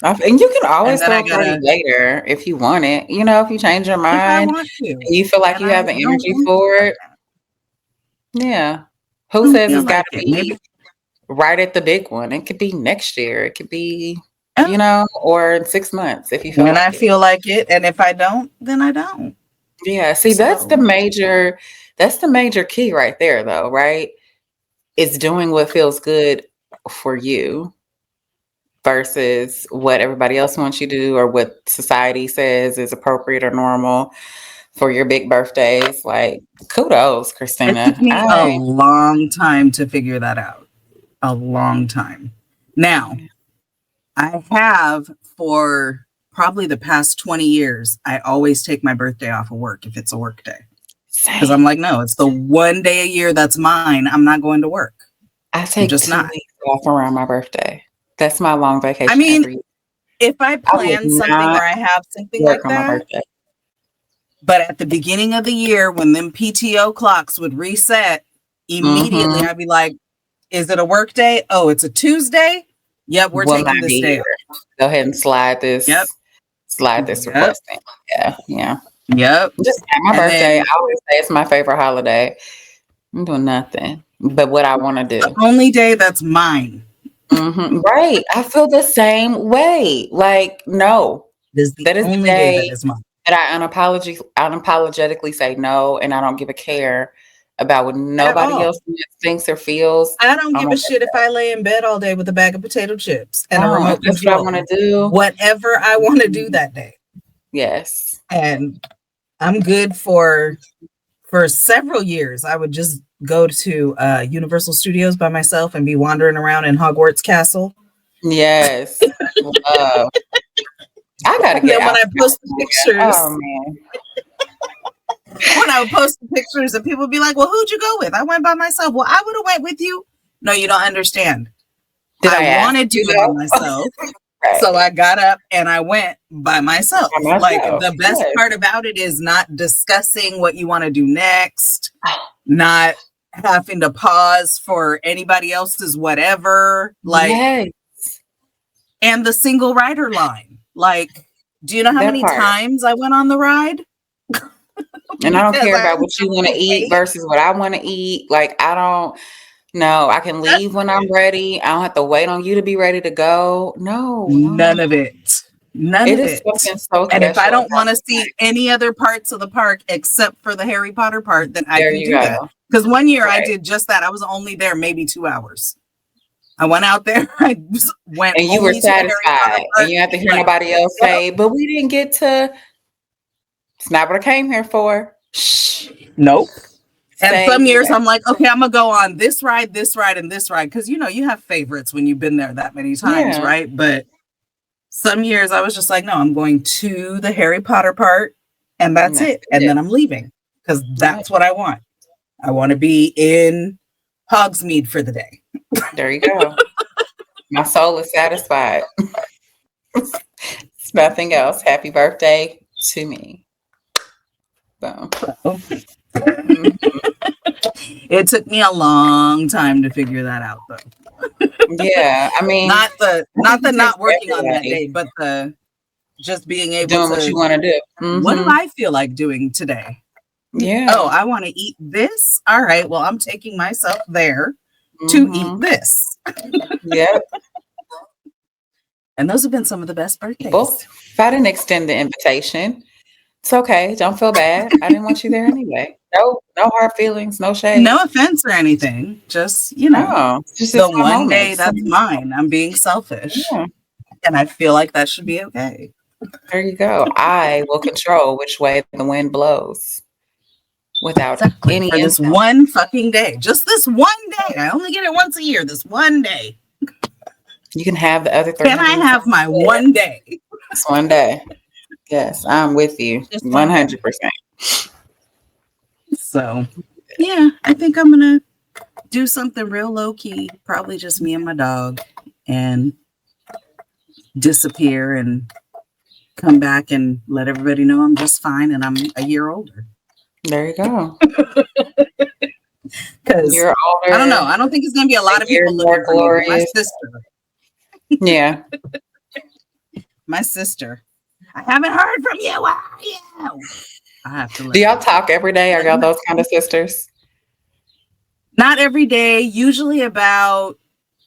And you can always And then throw I a party gotta, later if you want it. You know, if you change your if I mind want to. and you feel like And you I have the don't energy want for to. it. Yeah. I Who don't says feel it's got like to it. be Maybe. right at the big one? It could be next year. It could be, Oh, or in 6 months if you feel when I like it. feel like it. And if I don't, then I don't. Yeah. See, that's the major key right there though, right? It's doing what feels good for you versus what everybody else wants you to do or what society says is appropriate or normal for your big birthdays. Like, kudos, It took Christina. me a long time to figure that out. A long time. Now, I have for probably the past 20 years, I always take my birthday off of work if it's a work day. Because I'm like, no, it's the one day a year that's mine. I'm not going to work. I take just 2 weeks off around my birthday. That's my long vacation I mean, every year. if I would plan something not or I have something work like on my that, birthday. but at the beginning of the year, when them PTO clocks would reset, immediately I'd be like, is it a work day? Oh, it's a Tuesday? Yep, we're taking this day off. Go ahead and slide this. Yep. Slide this request in. Yeah, yeah. Yep. Just my And birthday. then I always say it's my favorite holiday. I'm doing nothing but what I want to do. the only day that's mine. Right. I feel the same way. Like, no, This is that the is the only day that day is mine. that I unapologetically say no, and I don't give a care about what nobody else thinks or feels. I don't give a shit if I lay in bed all day with a bag of potato chips and a remote That's control. what I want to do. Whatever I want to do that day. Yes. And I'm good for several years. I would just go to Universal Studios by myself and be wandering around in Hogwarts Castle. Yes. I gotta get when I post the pictures. Oh man. When I would post the pictures and people would be like, well, who'd you go with? I went by myself. Well, I would have went with you. No, you don't understand. I wanted to go by myself. Right. So I got up and I went by myself. Like the best part about it is not discussing what you want to do next, not having to pause for anybody else's whatever. Like, and the single rider line. Like, do you know how many times I went on the ride? And I don't care about what you want to eat versus what I want to eat. Like, I don't. No, I can leave when I'm ready. I don't have to wait on you to be ready to go. No, none of it. None of it. So and if I don't want to see any other parts of the park except for the Harry Potter part, then I can do that. Because one year I did just that. I was only there maybe 2 hours. I went out there. I went and you were satisfied, and you have to hear nobody else say, "But we didn't get to." It's not what I came here for. Shh. Nope. And Say some years less. I'm like, okay, I'm gonna go on this ride, and this ride, because you have favorites when you've been there that many times, Yeah. right? But some years I was just like, no, I'm going to the Harry Potter part, and And that's that's it. And it. then I'm leaving because Right. that's what I want. I want to be in Hogsmeade for the day. There you go. My soul is satisfied. It's nothing else. Happy birthday to me. Boom. Mhm. It took me a long time to figure that out, though. Yeah. I mean, Not the I think it takes not working on that everybody day, but the just being able doing what you to, want to do. what do Hmm. I feel like doing today? Oh, Yeah. I want to eat this. All right. Well, I'm taking myself there to eat Hmm. this. Yep. And those have been some of the best People, birthdays. if I didn't extend the invitation, it's okay. Don't feel bad. I didn't want you there anyway. No, no hard feelings, no shade. No offense or anything. Just, No, the it's my one day moments. that's mine. I'm being selfish. Yeah, And I feel like that should be okay. there you go. I will control which way the wind blows without Exactly. any For this influence. one fucking day. Just this one day. I only get it once a year. This one day. You can have the other Can I 300 have my one day? this one day. Yes, I'm with you Just one day. 100%. So, yeah, I think I'm going to do something real low key. Probably just me and my dog, and disappear and come back and let everybody know I'm just fine and I'm a year older. There you go. Because You're older. I don't know. I don't think it's going to be a lot of You're people more looking for me. But glorious. Yeah. My sister. I haven't heard from you. Where are you? I have to let Do y'all her know. talk every day? Are y'all those kind of sisters? Not every day, usually about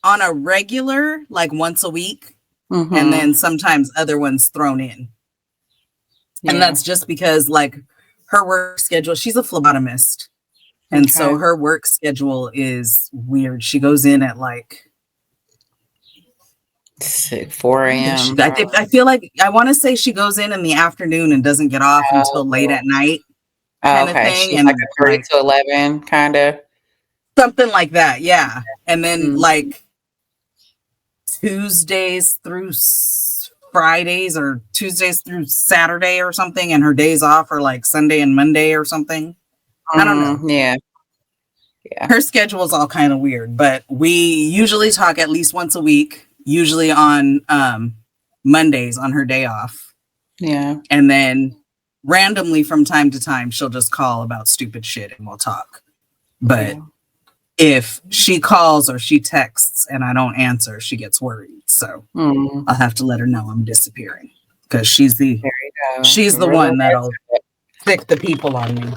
on a regular, like once a week, Mhm. and then sometimes other ones thrown in. And Yeah. that's just because, like, her work schedule, she's a phlebotomist. And so Okay. her work schedule is weird. She goes in at like 4 a.m. I feel like I want to say she goes in the afternoon and doesn't get off until late at night, kind of Okay. thing. She's And like a 3 to 11 kind of. something like that, yeah. And then Mhm. like Tuesdays through Fridays, or Tuesdays through Saturday or something, and her days off are like Sunday and Monday or something. I don't know. Yeah. Her schedule's all kind of weird, but we usually talk at least once a week, usually on Mondays on her day off. Yeah. And then randomly from time to time, she'll just call about stupid shit and we'll talk. But if she calls or she texts and I don't answer, she gets worried. So I'll have to let her know I'm disappearing, because she's the one that'll stick the people on me.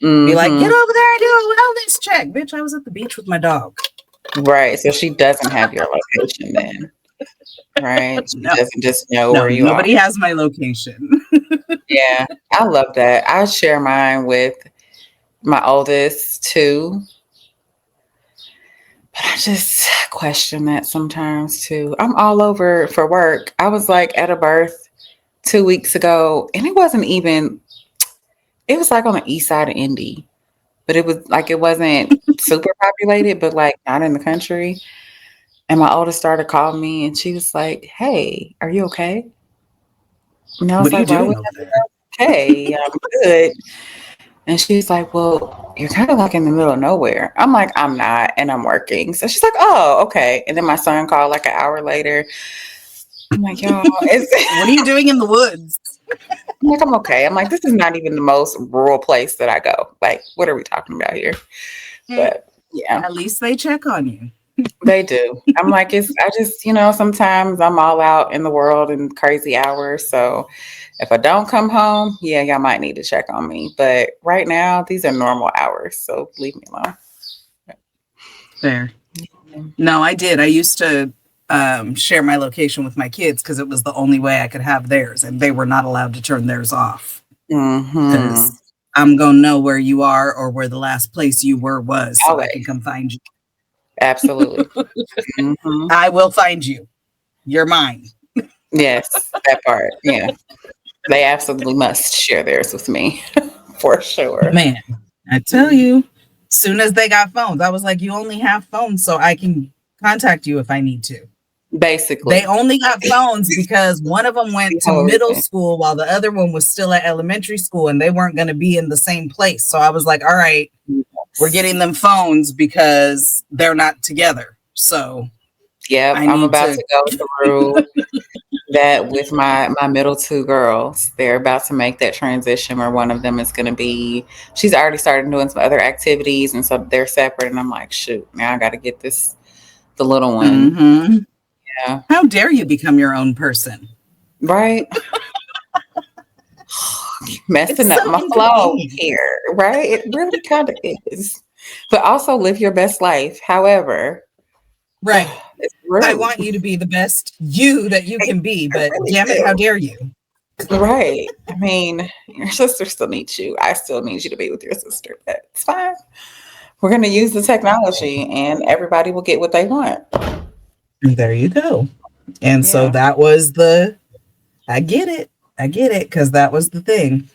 Be like, get over there and do a wellness check. Bitch, I was at the beach with my dog. Right. So she doesn't have your location then. Right. She doesn't just know where you are. Nobody has my location. Yeah. I love that. I share mine with my oldest too. But I just question that sometimes too. I'm all over for work. I was like at a birth 2 weeks ago, and it was like on the east side of Indy, but it wasn't super populated, but like not in the country. And my oldest started calling me and she was like, "Hey, are you okay?" And I was What are you like, "Why doing would over I be there? okay? I'm good." And she's like, "Well, you're kind of like in the middle of nowhere." I'm like, "I'm not, and I'm working." So she's like, "Oh, okay." And then my son called like an hour later. I'm like, "Y'all, what are you doing in the woods?" I'm like, "I'm okay." I'm like, "This is not even the most rural place that I go. Like, what are we talking about here?" But yeah, at least they check on you. they do. I'm like, I just, sometimes I'm all out in the world in crazy hours. So if I don't come home, yeah, y'all might need to check on me. But right now, these are normal hours. So leave me alone. Fair. No, I did. I used to share my location with my kids because it was the only way I could have theirs, and they were not allowed to turn theirs off. Because I'm going to know where you are or where the last place you were was, so I can come find you. Absolutely. I will find you. You're mine. Yes, that part. Yeah. They absolutely must share theirs with me for sure. Man, I tell you, soon as they got phones, I was like, you only have phones so I can contact you if I need to. They Basically, only got phones because one of them the went to whole middle reason. school while the other one was still at elementary school and they weren't going to be in the same place. So I was like, all right, we're getting them phones because they're not together. So Yep, I I'm need about to. to go through that with my middle two girls. They're about to make that transition where one of them is going to be. She's already started doing some other activities, and so they're separate. And I'm like, shoot, now I got to get the little one. Mhm. Yeah, How dare you become your own person? right. It's Messing up so my flow inconvenient. here, right? It really kind of is. But also live your best life. However, Right. it's I rude. want you to be the best you that you can be, I but really damn it, how do. dare you? Right. I mean, your sister still needs you. I still need you to be with your sister, but it's fine. We're going to use the technology and everybody will get what they want. There you go. And so Yeah. that was I get it. I get it because that was the thing.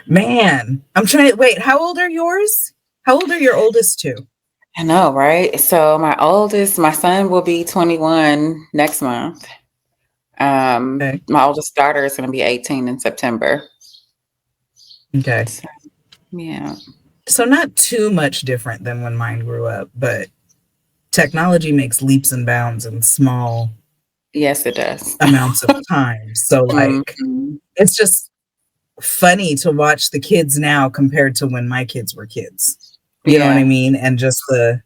Man, I'm trying to wait. How old are yours? How old are your oldest two? I know, right? So my son will be 21 next month. Okay. My oldest daughter is going to be 18 in September. Okay. So, yeah. So not too much different than when mine grew up, but technology makes leaps and bounds in small Yes, it does. amounts of time. So like Mhm. it's just funny to watch the kids now compared to when my kids were kids. You know what I Yeah. mean? And just the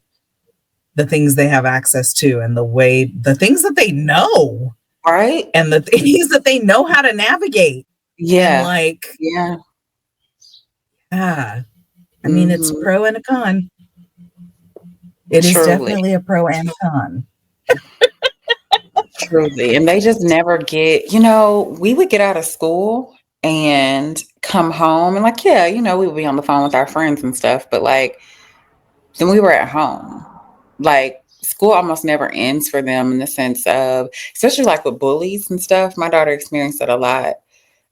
things they have access to and the things that they know Right? and the things that they know how to navigate. And Yeah. like, Yeah. ah, I mean, it's a Hmm. pro and a con. It is Truly. definitely a pro and a con. Truly. And they just never get, we would get out of school and come home and like, yeah, we would be on the phone with our friends and stuff, but like then we were at home. Like school almost never ends for them in the sense of, especially like with bullies and stuff. My daughter experienced it a lot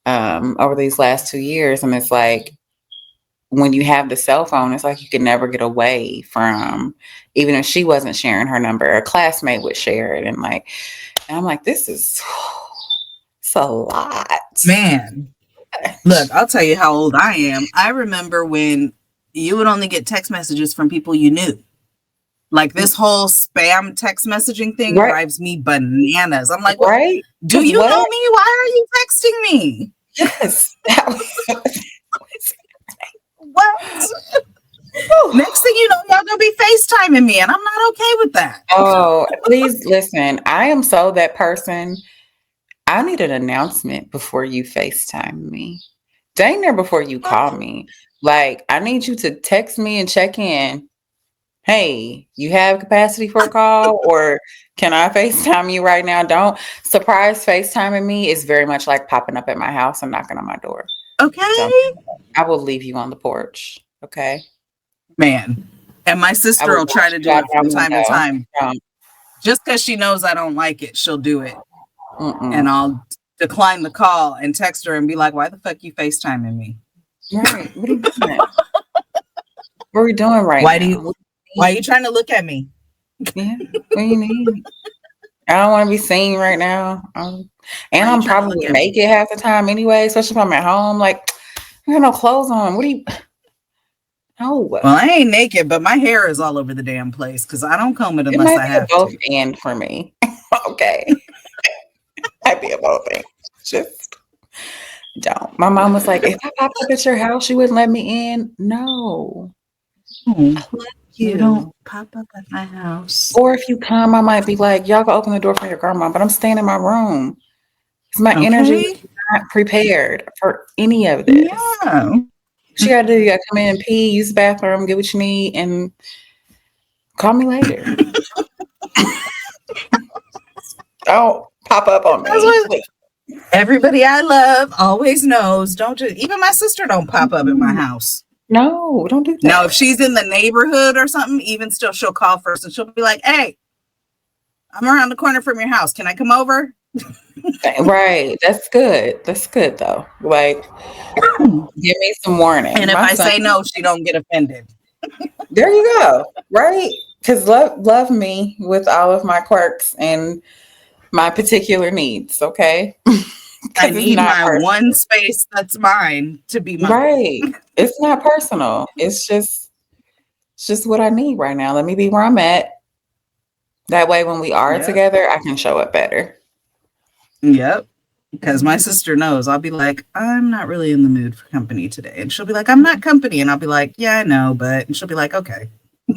over these last 2 years. And it's like when you have the cell phone, it's like you can never get away from, even if she wasn't sharing her number, a classmate would share it. And I'm like, this is it's a lot. Man, look, I'll tell you how old I am. I remember when you would only get text messages from people you knew. Like this whole spam text messaging thing Right, drives me bananas. I'm like, well, right? do Because you know what? me? Why are you texting me? Yes. What? Next thing you know, y'all gonna be FaceTiming me, and I'm not okay with that. Oh, please listen. I am so that person. I need an announcement before you FaceTime me. Dang there before you call me. Like, I need you to text me and check in. Hey, you have capacity for a call, or can I FaceTime you right now? Don't surprise FaceTiming me is very much like popping up at my house and knocking on my door. Don't. Okay, I will leave you on the porch. Okay. man. And my I sister will will try watch to you do out it my from time to window. time, just because she knows I don't like it. She'll do it, and Mm-mm. I'll decline the call and text her and be like, "Why the fuck you FaceTiming me? Right. What are you doing? What are we doing right Why do now? you? Why are you trying to look at me?" Yeah. What do you need? I don't want to be seen right now. Why And are you I'm trying to look probably at me? naked half the time anyway, especially if I'm at home. Like, I got no clothes on. What do you? No. Well, I ain't naked, but my hair is all over the damn place because I don't comb it It unless might I be a have both to. and for me. Okay. Might be a both and. Just don't. My mom was like, if I popped up at your house, you wouldn't let me in. No. Oh, I love you don't you. pop up at my house. Or if you come, I might be like, y'all can open the door for your grandma, but I'm staying in my room. Because my energy is Okay. not prepared for any of this. Yeah. What you gotta do, you gotta come in and pee, use the bathroom, get what you need, and call me later. Don't pop up on That's me. what Please. everybody I love always knows. Don't you? Even my sister don't pop up at my house. No, don't do Now, if that. she's in the neighborhood or something, even still, she'll call first and she'll be like, "Hey, I'm around the corner from your house. Can I come over?" Right. That's good. That's good though. Like, give me some warning. And if My I son, say no, she don't get offended. there you go. Right. Because love me with all of my quirks and my particular needs. Okay. I Because it's need not my personal. one space that's mine to be mine. Right. It's not personal. It's just what I need right now. Let me be where I'm at. That way when we are Yep. together, I can show up better. Yep. Because my sister knows, I'll be like, I'm not really in the mood for company today. And she'll be like, I'm not company. And I'll be like, yeah, I know. But, and she'll be like, okay.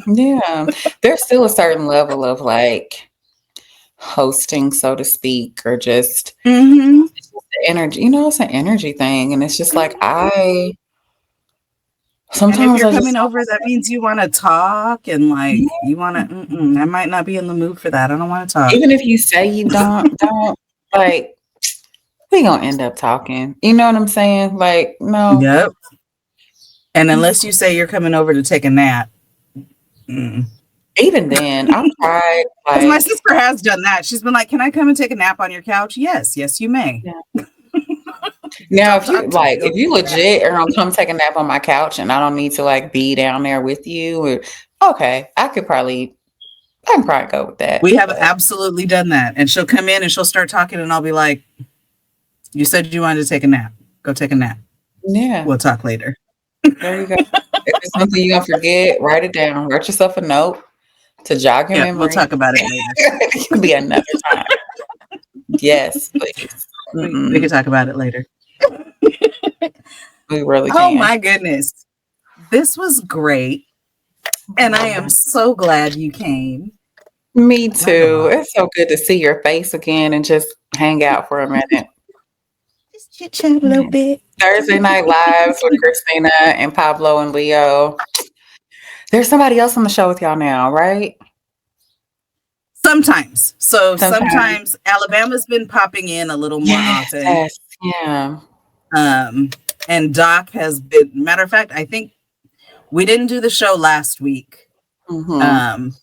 Yeah. There's still a certain level of like hosting, so to speak, or just Mm-hmm. it's just the energy. It's an energy thing. And it's just like I And if sometimes you're I just coming over, that means you want to talk and like you want to, I might not be in the mood for that. I don't want to talk. even if you say you don't like we gonna end up talking. You know what I'm saying? Like, no, Yep. And it's unless you cool. say you're coming over to take a nap. Because Even then, I've tried my like sister has done that. She's been like, can I come and take a nap on your couch? Yes. Yes, you may. yeah. Now Don't if you talk to me. like Go if you take a nap. legit are gonna come take a nap on my couch and I don't need to like be down there with you okay, I can probably go with that. We have But absolutely done that. And she'll come in and she'll start talking and I'll be like, you said you wanted to take a nap. Go take a nap. yeah, We'll talk later. there you go. If it's something you're gonna forget, write it down. Write yourself a note to jog your Yeah, we'll memory. talk about it later. It can be another time. Yes, please. We can talk about it later. We really Oh can. my goodness. This was great. And I am so glad you came. Me What a too. lot. It's so good to see your face again and just hang out for a minute. Just chit chat a little bit. Thursday night lives with Christina and Pablo and Leo. There's somebody else on the show with y'all now, right? Sometimes. So Sometimes. sometimes Alabama's been popping in a little more Yes, often. yes, yeah. Um, and Doc has been, matter of fact, I think we didn't do the show last week. Mm-hmm. Um,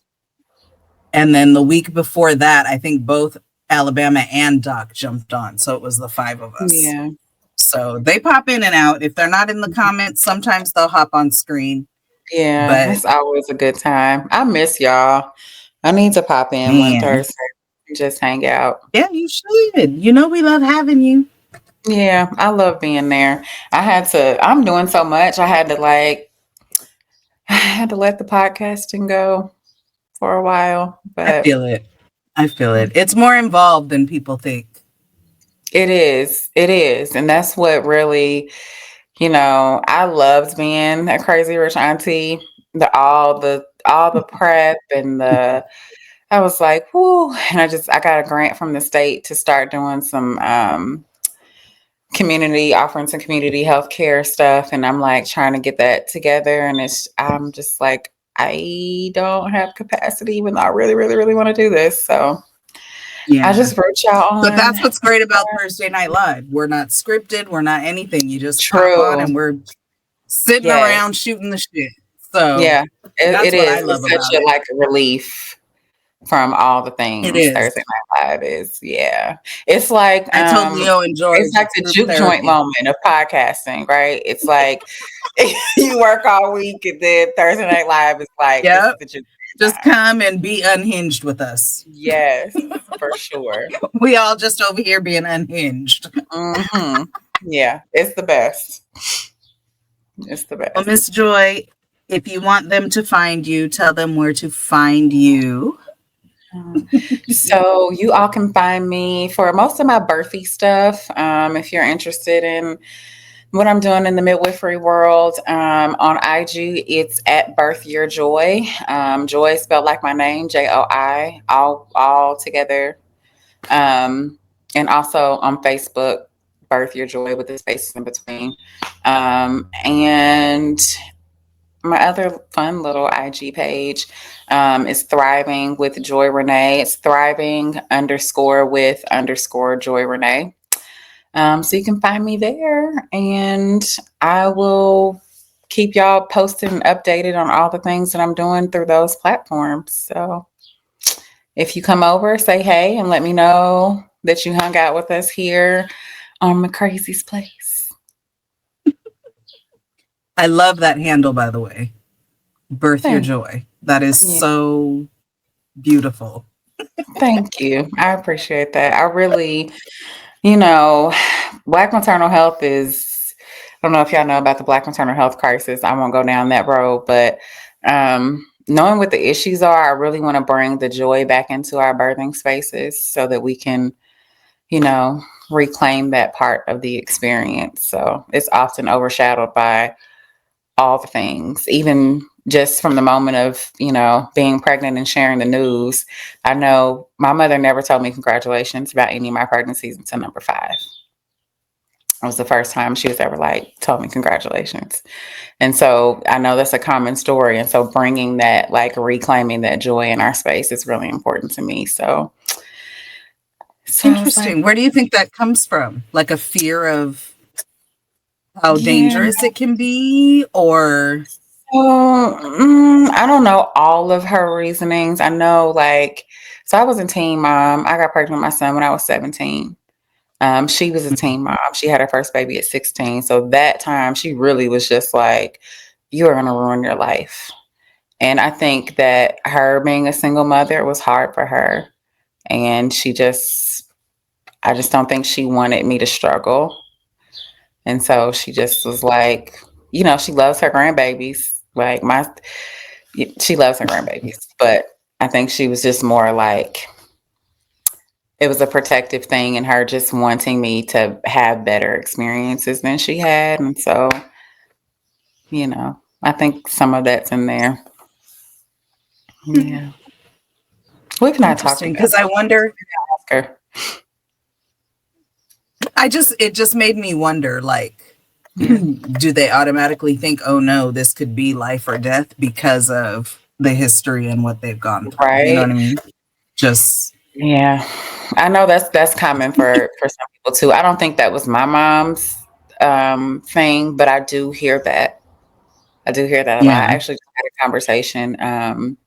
and then the week before that, I think both Alabama and Doc jumped on. So it was the five of us. Yeah. So they pop in and out. If they're not in the comments, sometimes they'll hop on screen. Yeah, But it's always a good time. I miss y'all. I need to pop in one man, Thursday and just hang out. yeah, you should. You know, we love having you. Yeah, I love being there. I'm doing so much. I had to let the podcasting go for a while, I but feel it. I feel it. It's more involved than people think. it is. It is. And that's what really, I loved being a crazy rich auntie. All the prep and I was like, whoo. And I got a grant from the state to start doing some offering some community healthcare stuff. And I'm like trying to get that together. And I'm just like, I don't have capacity, even though I really, really, really want to do this. So I Yeah. just wrote y'all But on. that's what's great about Thursday Night Live. We're not scripted. We're not anything. You just pop on True. and we're sitting Yes. around shooting the shit. So Yeah. It that's what I is. love It's about such a it. like a relief from all the It things is. Thursday Night Live is. Yeah. It's like I told Leo and George it's like it's the group juke joint therapy. moment of podcasting, right? It's like you work all week and then Thursday Night Live is like this is Yep. the juke Just time. come and be unhinged with us. Yes, for sure. We all just over here being unhinged. Hmm. Yeah, it's the best. It's the Well, best. Miss Joy, if you want them to find you, tell them where to find you. So you all can find me for most of my birthy stuff. If you're interested in what I'm doing in the midwifery world, on IG, it's at Birth Your Joy. Joy spelled like my name, Joi, all together. And also on Facebook, Birth Your Joy with the spaces in between. And my other fun little IG page is Thriving with Joi Reneé. It's thriving _ with _ Joi Reneé. So you can find me there and I will keep y'all posted and updated on all the things that I'm doing through those platforms. So if you come over, say hey and let me know that you hung out with us here on McCrazy's Place. I love that handle, by the way. Birth Your Thank, Joy. That is yeah, so beautiful. thank you. I appreciate that. I really, you know, Black maternal health is, I don't know if y'all know about the Black maternal health crisis. I won't go down that road, but knowing what the issues are, I really want to bring the joy back into our birthing spaces so that we can, you know, reclaim that part of the experience. So it's often overshadowed by all the things, even just from the moment of, being pregnant and sharing the news. I know my mother never told me congratulations about any of my pregnancies until number 5. It was the first time she was ever like, told me congratulations. And so I know that's a common story. And so bringing that, like reclaiming that joy in our space is really important to me. So I was like, Interesting. Where do you think that comes from? Like a fear of how yeah. dangerous it can be, or I don't know all of her reasonings. I know, like, so I was a teen mom. I got pregnant with my son when I was 17. She was a teen mom. She had her first baby at 16. So that time she really was just like, you are going to ruin your life. And I think that her being a single mother was hard for her. And I just don't think she wanted me to struggle. And so she just was like, she loves her grandbabies. She loves her grandbabies. But I think she was just more like, it was a protective thing and her just wanting me to have better experiences than she had. And so, I think some of that's in there. Yeah. We've not talked interesting? about Because I wonder, her. it just made me wonder, like, Yeah. do they automatically think, oh no, this could be life or death because of the history and what they've gone through? You know what Right. I mean? Just, Yeah. I know that's common for some people too. I don't think that was my mom's thing, but I do hear that. I do hear that a lot. I yeah, actually just had a conversation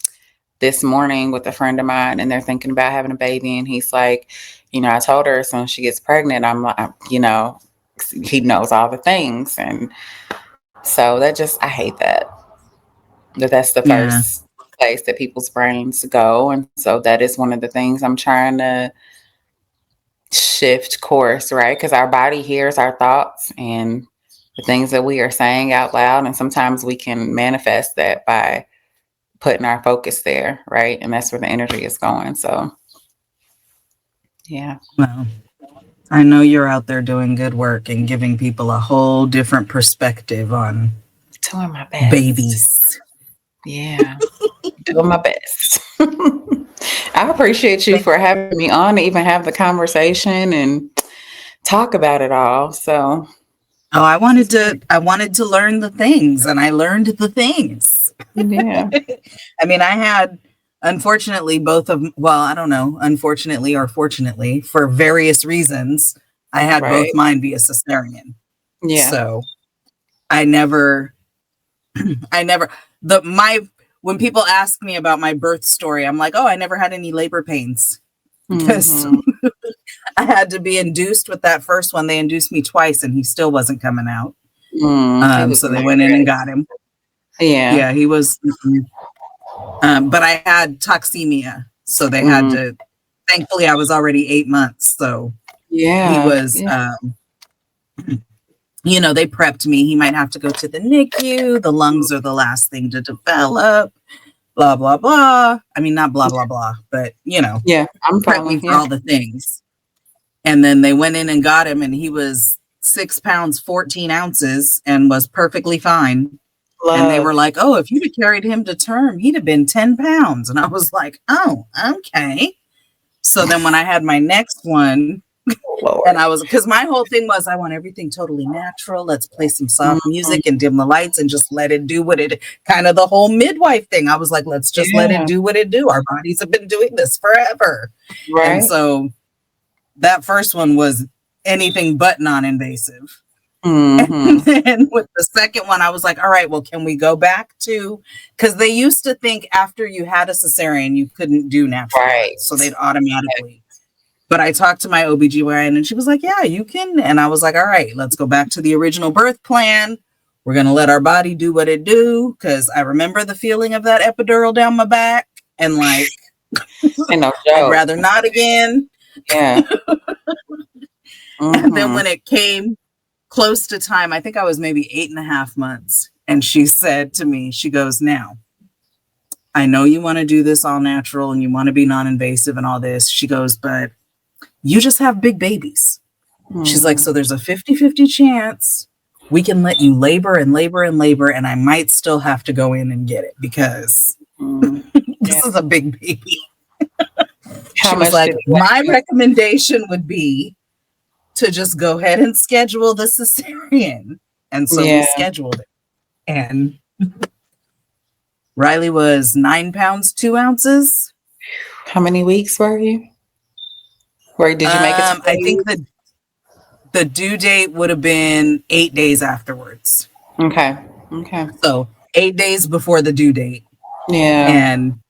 this morning with a friend of mine, and they're thinking about having a baby, and he's like, I told her as soon as she gets pregnant, I'm like, he knows all the things, and so I hate that's the yeah. first place that people's brains go, and so that is one of the things I'm trying to shift course, right? Because our body hears our thoughts and the things that we are saying out loud, and sometimes we can manifest that by putting our focus there, right? And that's where the energy is going. So, yeah, Well, I know you're out there doing good work and giving people a whole different perspective on doing my best. babies. Yeah, doing my best. I appreciate you Thank- for having me on to even have the conversation and talk about it all. So, Oh, I wanted to learn the things, and I learned the things. yeah, I mean, I had, unfortunately, well, I don't know, unfortunately or fortunately, for various reasons, I had both right. mine via cesarean. Yeah. So I never, I never, when people ask me about my birth story, I'm like, oh, I never had any labor pains because Hmm. I had to be induced with that first one. They induced me twice and he still wasn't coming out. He was So not they went in and ready. got him. Yeah. Yeah, he was. But I had toxemia, so they had Mm. to. Thankfully, I was already 8 months, so he Yeah. was. Yeah. They prepped me. He might have to go to the NICU. The lungs are the last thing to develop. Blah blah blah. I mean, not blah blah blah, but Yeah. I'm prep me following. for Yeah. all the things. And then they went in and got him, and he was 6 pounds 14 ounces and was perfectly fine. And they were Love. like, oh, if you'd have carried him to term, he'd have been 10 pounds. And I was like, oh, okay. So then when I had my next one, and Lord. because my whole thing was, I want everything totally natural. Let's play some soft Mhm. music and dim the lights and just let it do what it, kind of the whole midwife thing. I was like, let's just let it Yeah. do what it do. Our bodies have been doing this forever. And Right. so that first one was anything but non-invasive. And Hmm. then with the second one, I was like, all right, well, can we go back to, because they used to think after you had a cesarean, you couldn't do natural birth. Right. So they'd automatically. But I talked to my OBGYN and she was like, yeah, you can. And I was like, all right, let's go back to the original birth plan. We're going to let our body do what it do. Cause I remember the feeling of that epidural down my back and like, And no I'd joke. rather not again. Yeah. And then when it came close to time, I think I was maybe 8.5 months. And she said to me, she goes, now, I know you want to do this all natural and you want to be non-invasive and all this. She goes, but you just have big babies. She's like, so there's a 50-50 chance we can let you labor and labor and labor. And I might still have to go in and get it because this is a big baby. She was like, my recommendation would be to just go ahead and schedule the cesarean. And so we scheduled it. And Riley was 9 pounds, 2 ounces. How many weeks were you? Where did you make it? I think the due date would have been 8 days afterwards. Okay. So 8 days before the due date. Yeah. And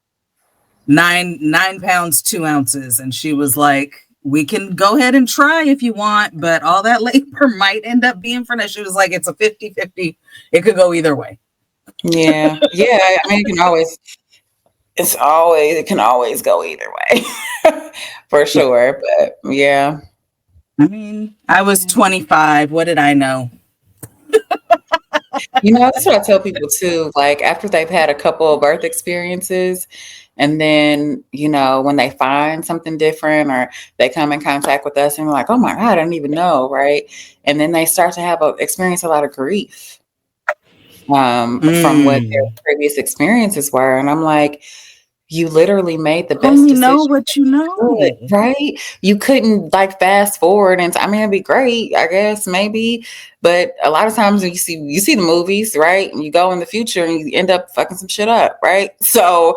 9 pounds, 2 ounces. And she was like, we can go ahead and try if you want, but all that labor might end up being for now. She was like, it's a 50-50. It could go either way. Yeah. Yeah. I mean, it can always go either way for sure. But yeah. I mean, I was 25. What did I know? That's what I tell people too. Like after they've had a couple of birth experiences, and then, when they find something different or they come in contact with us and we're like, oh my God, I didn't even know. Right. And then they start to experience a lot of grief from what their previous experiences were. And I'm like, you literally made the best Only decision. know what you know. Right? You couldn't it'd be great, I guess, maybe. But a lot of times you see the movies, right? And you go in the future and you end up fucking some shit up, right? So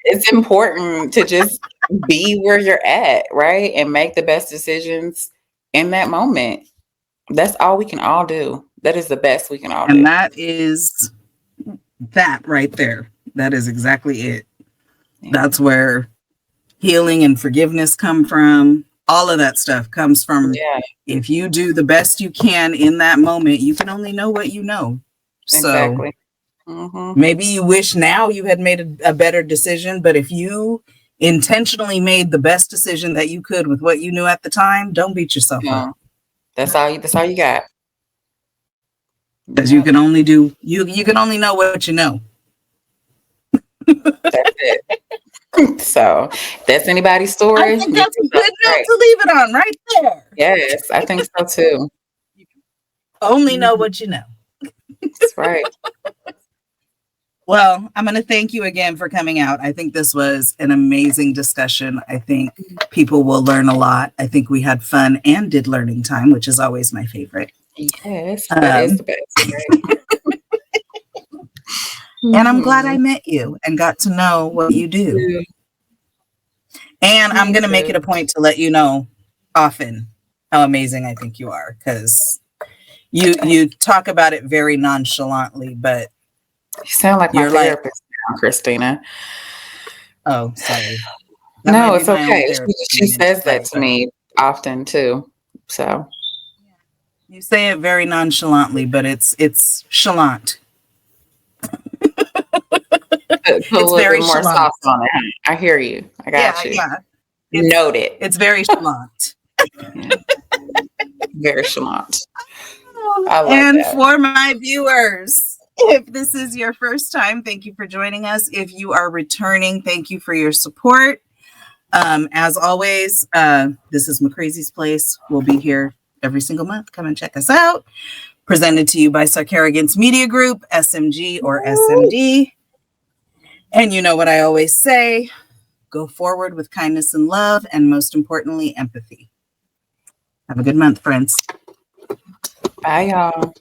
it's important to just be where you're at, right? And make the best decisions in that moment. That's all we can all do. That is the best we can all do. And that is that right there. That is exactly it. Yeah. That's where healing and forgiveness come from. All of that stuff comes from if you do the best you can in that moment, you can only know what you know. Exactly. So maybe you wish now you had made a better decision, but if you intentionally made the best decision that you could with what you knew at the time, don't beat yourself up. That's all you got. Because you can only you can only know what you know. That's it. So that's anybody's story. I think that's a good note to leave it on right there. Yes, I think so too. Only know what you know. That's right. Well, I'm going to thank you again for coming out. I think this was an amazing discussion. I think people will learn a lot. I think we had fun and did learning time, which is always my favorite. Yes, that is the best. Right? And I'm glad I met you and got to know what you do. And I'm going to make it a point to let you know often how amazing I think you are, because you talk about it very nonchalantly, but you sound like my therapist now, Christina. Oh, sorry. No, it's okay. She says that to me often too. So you say it very nonchalantly, but it's chalant. It's very more sauce on it. I hear you. I got you. Yeah. Noted. It's very chalant. Very chalant. And that. For my viewers, if this is your first time, thank you for joining us. If you are returning, thank you for your support. As always, this is McCrazy's Place. We'll be here every single month. Come and check us out. Presented to you by Sarcarrogance Media Group, SMG or SMD. And you know what I always say, go forward with kindness and love, and most importantly, empathy. Have a good month, friends. Bye, y'all.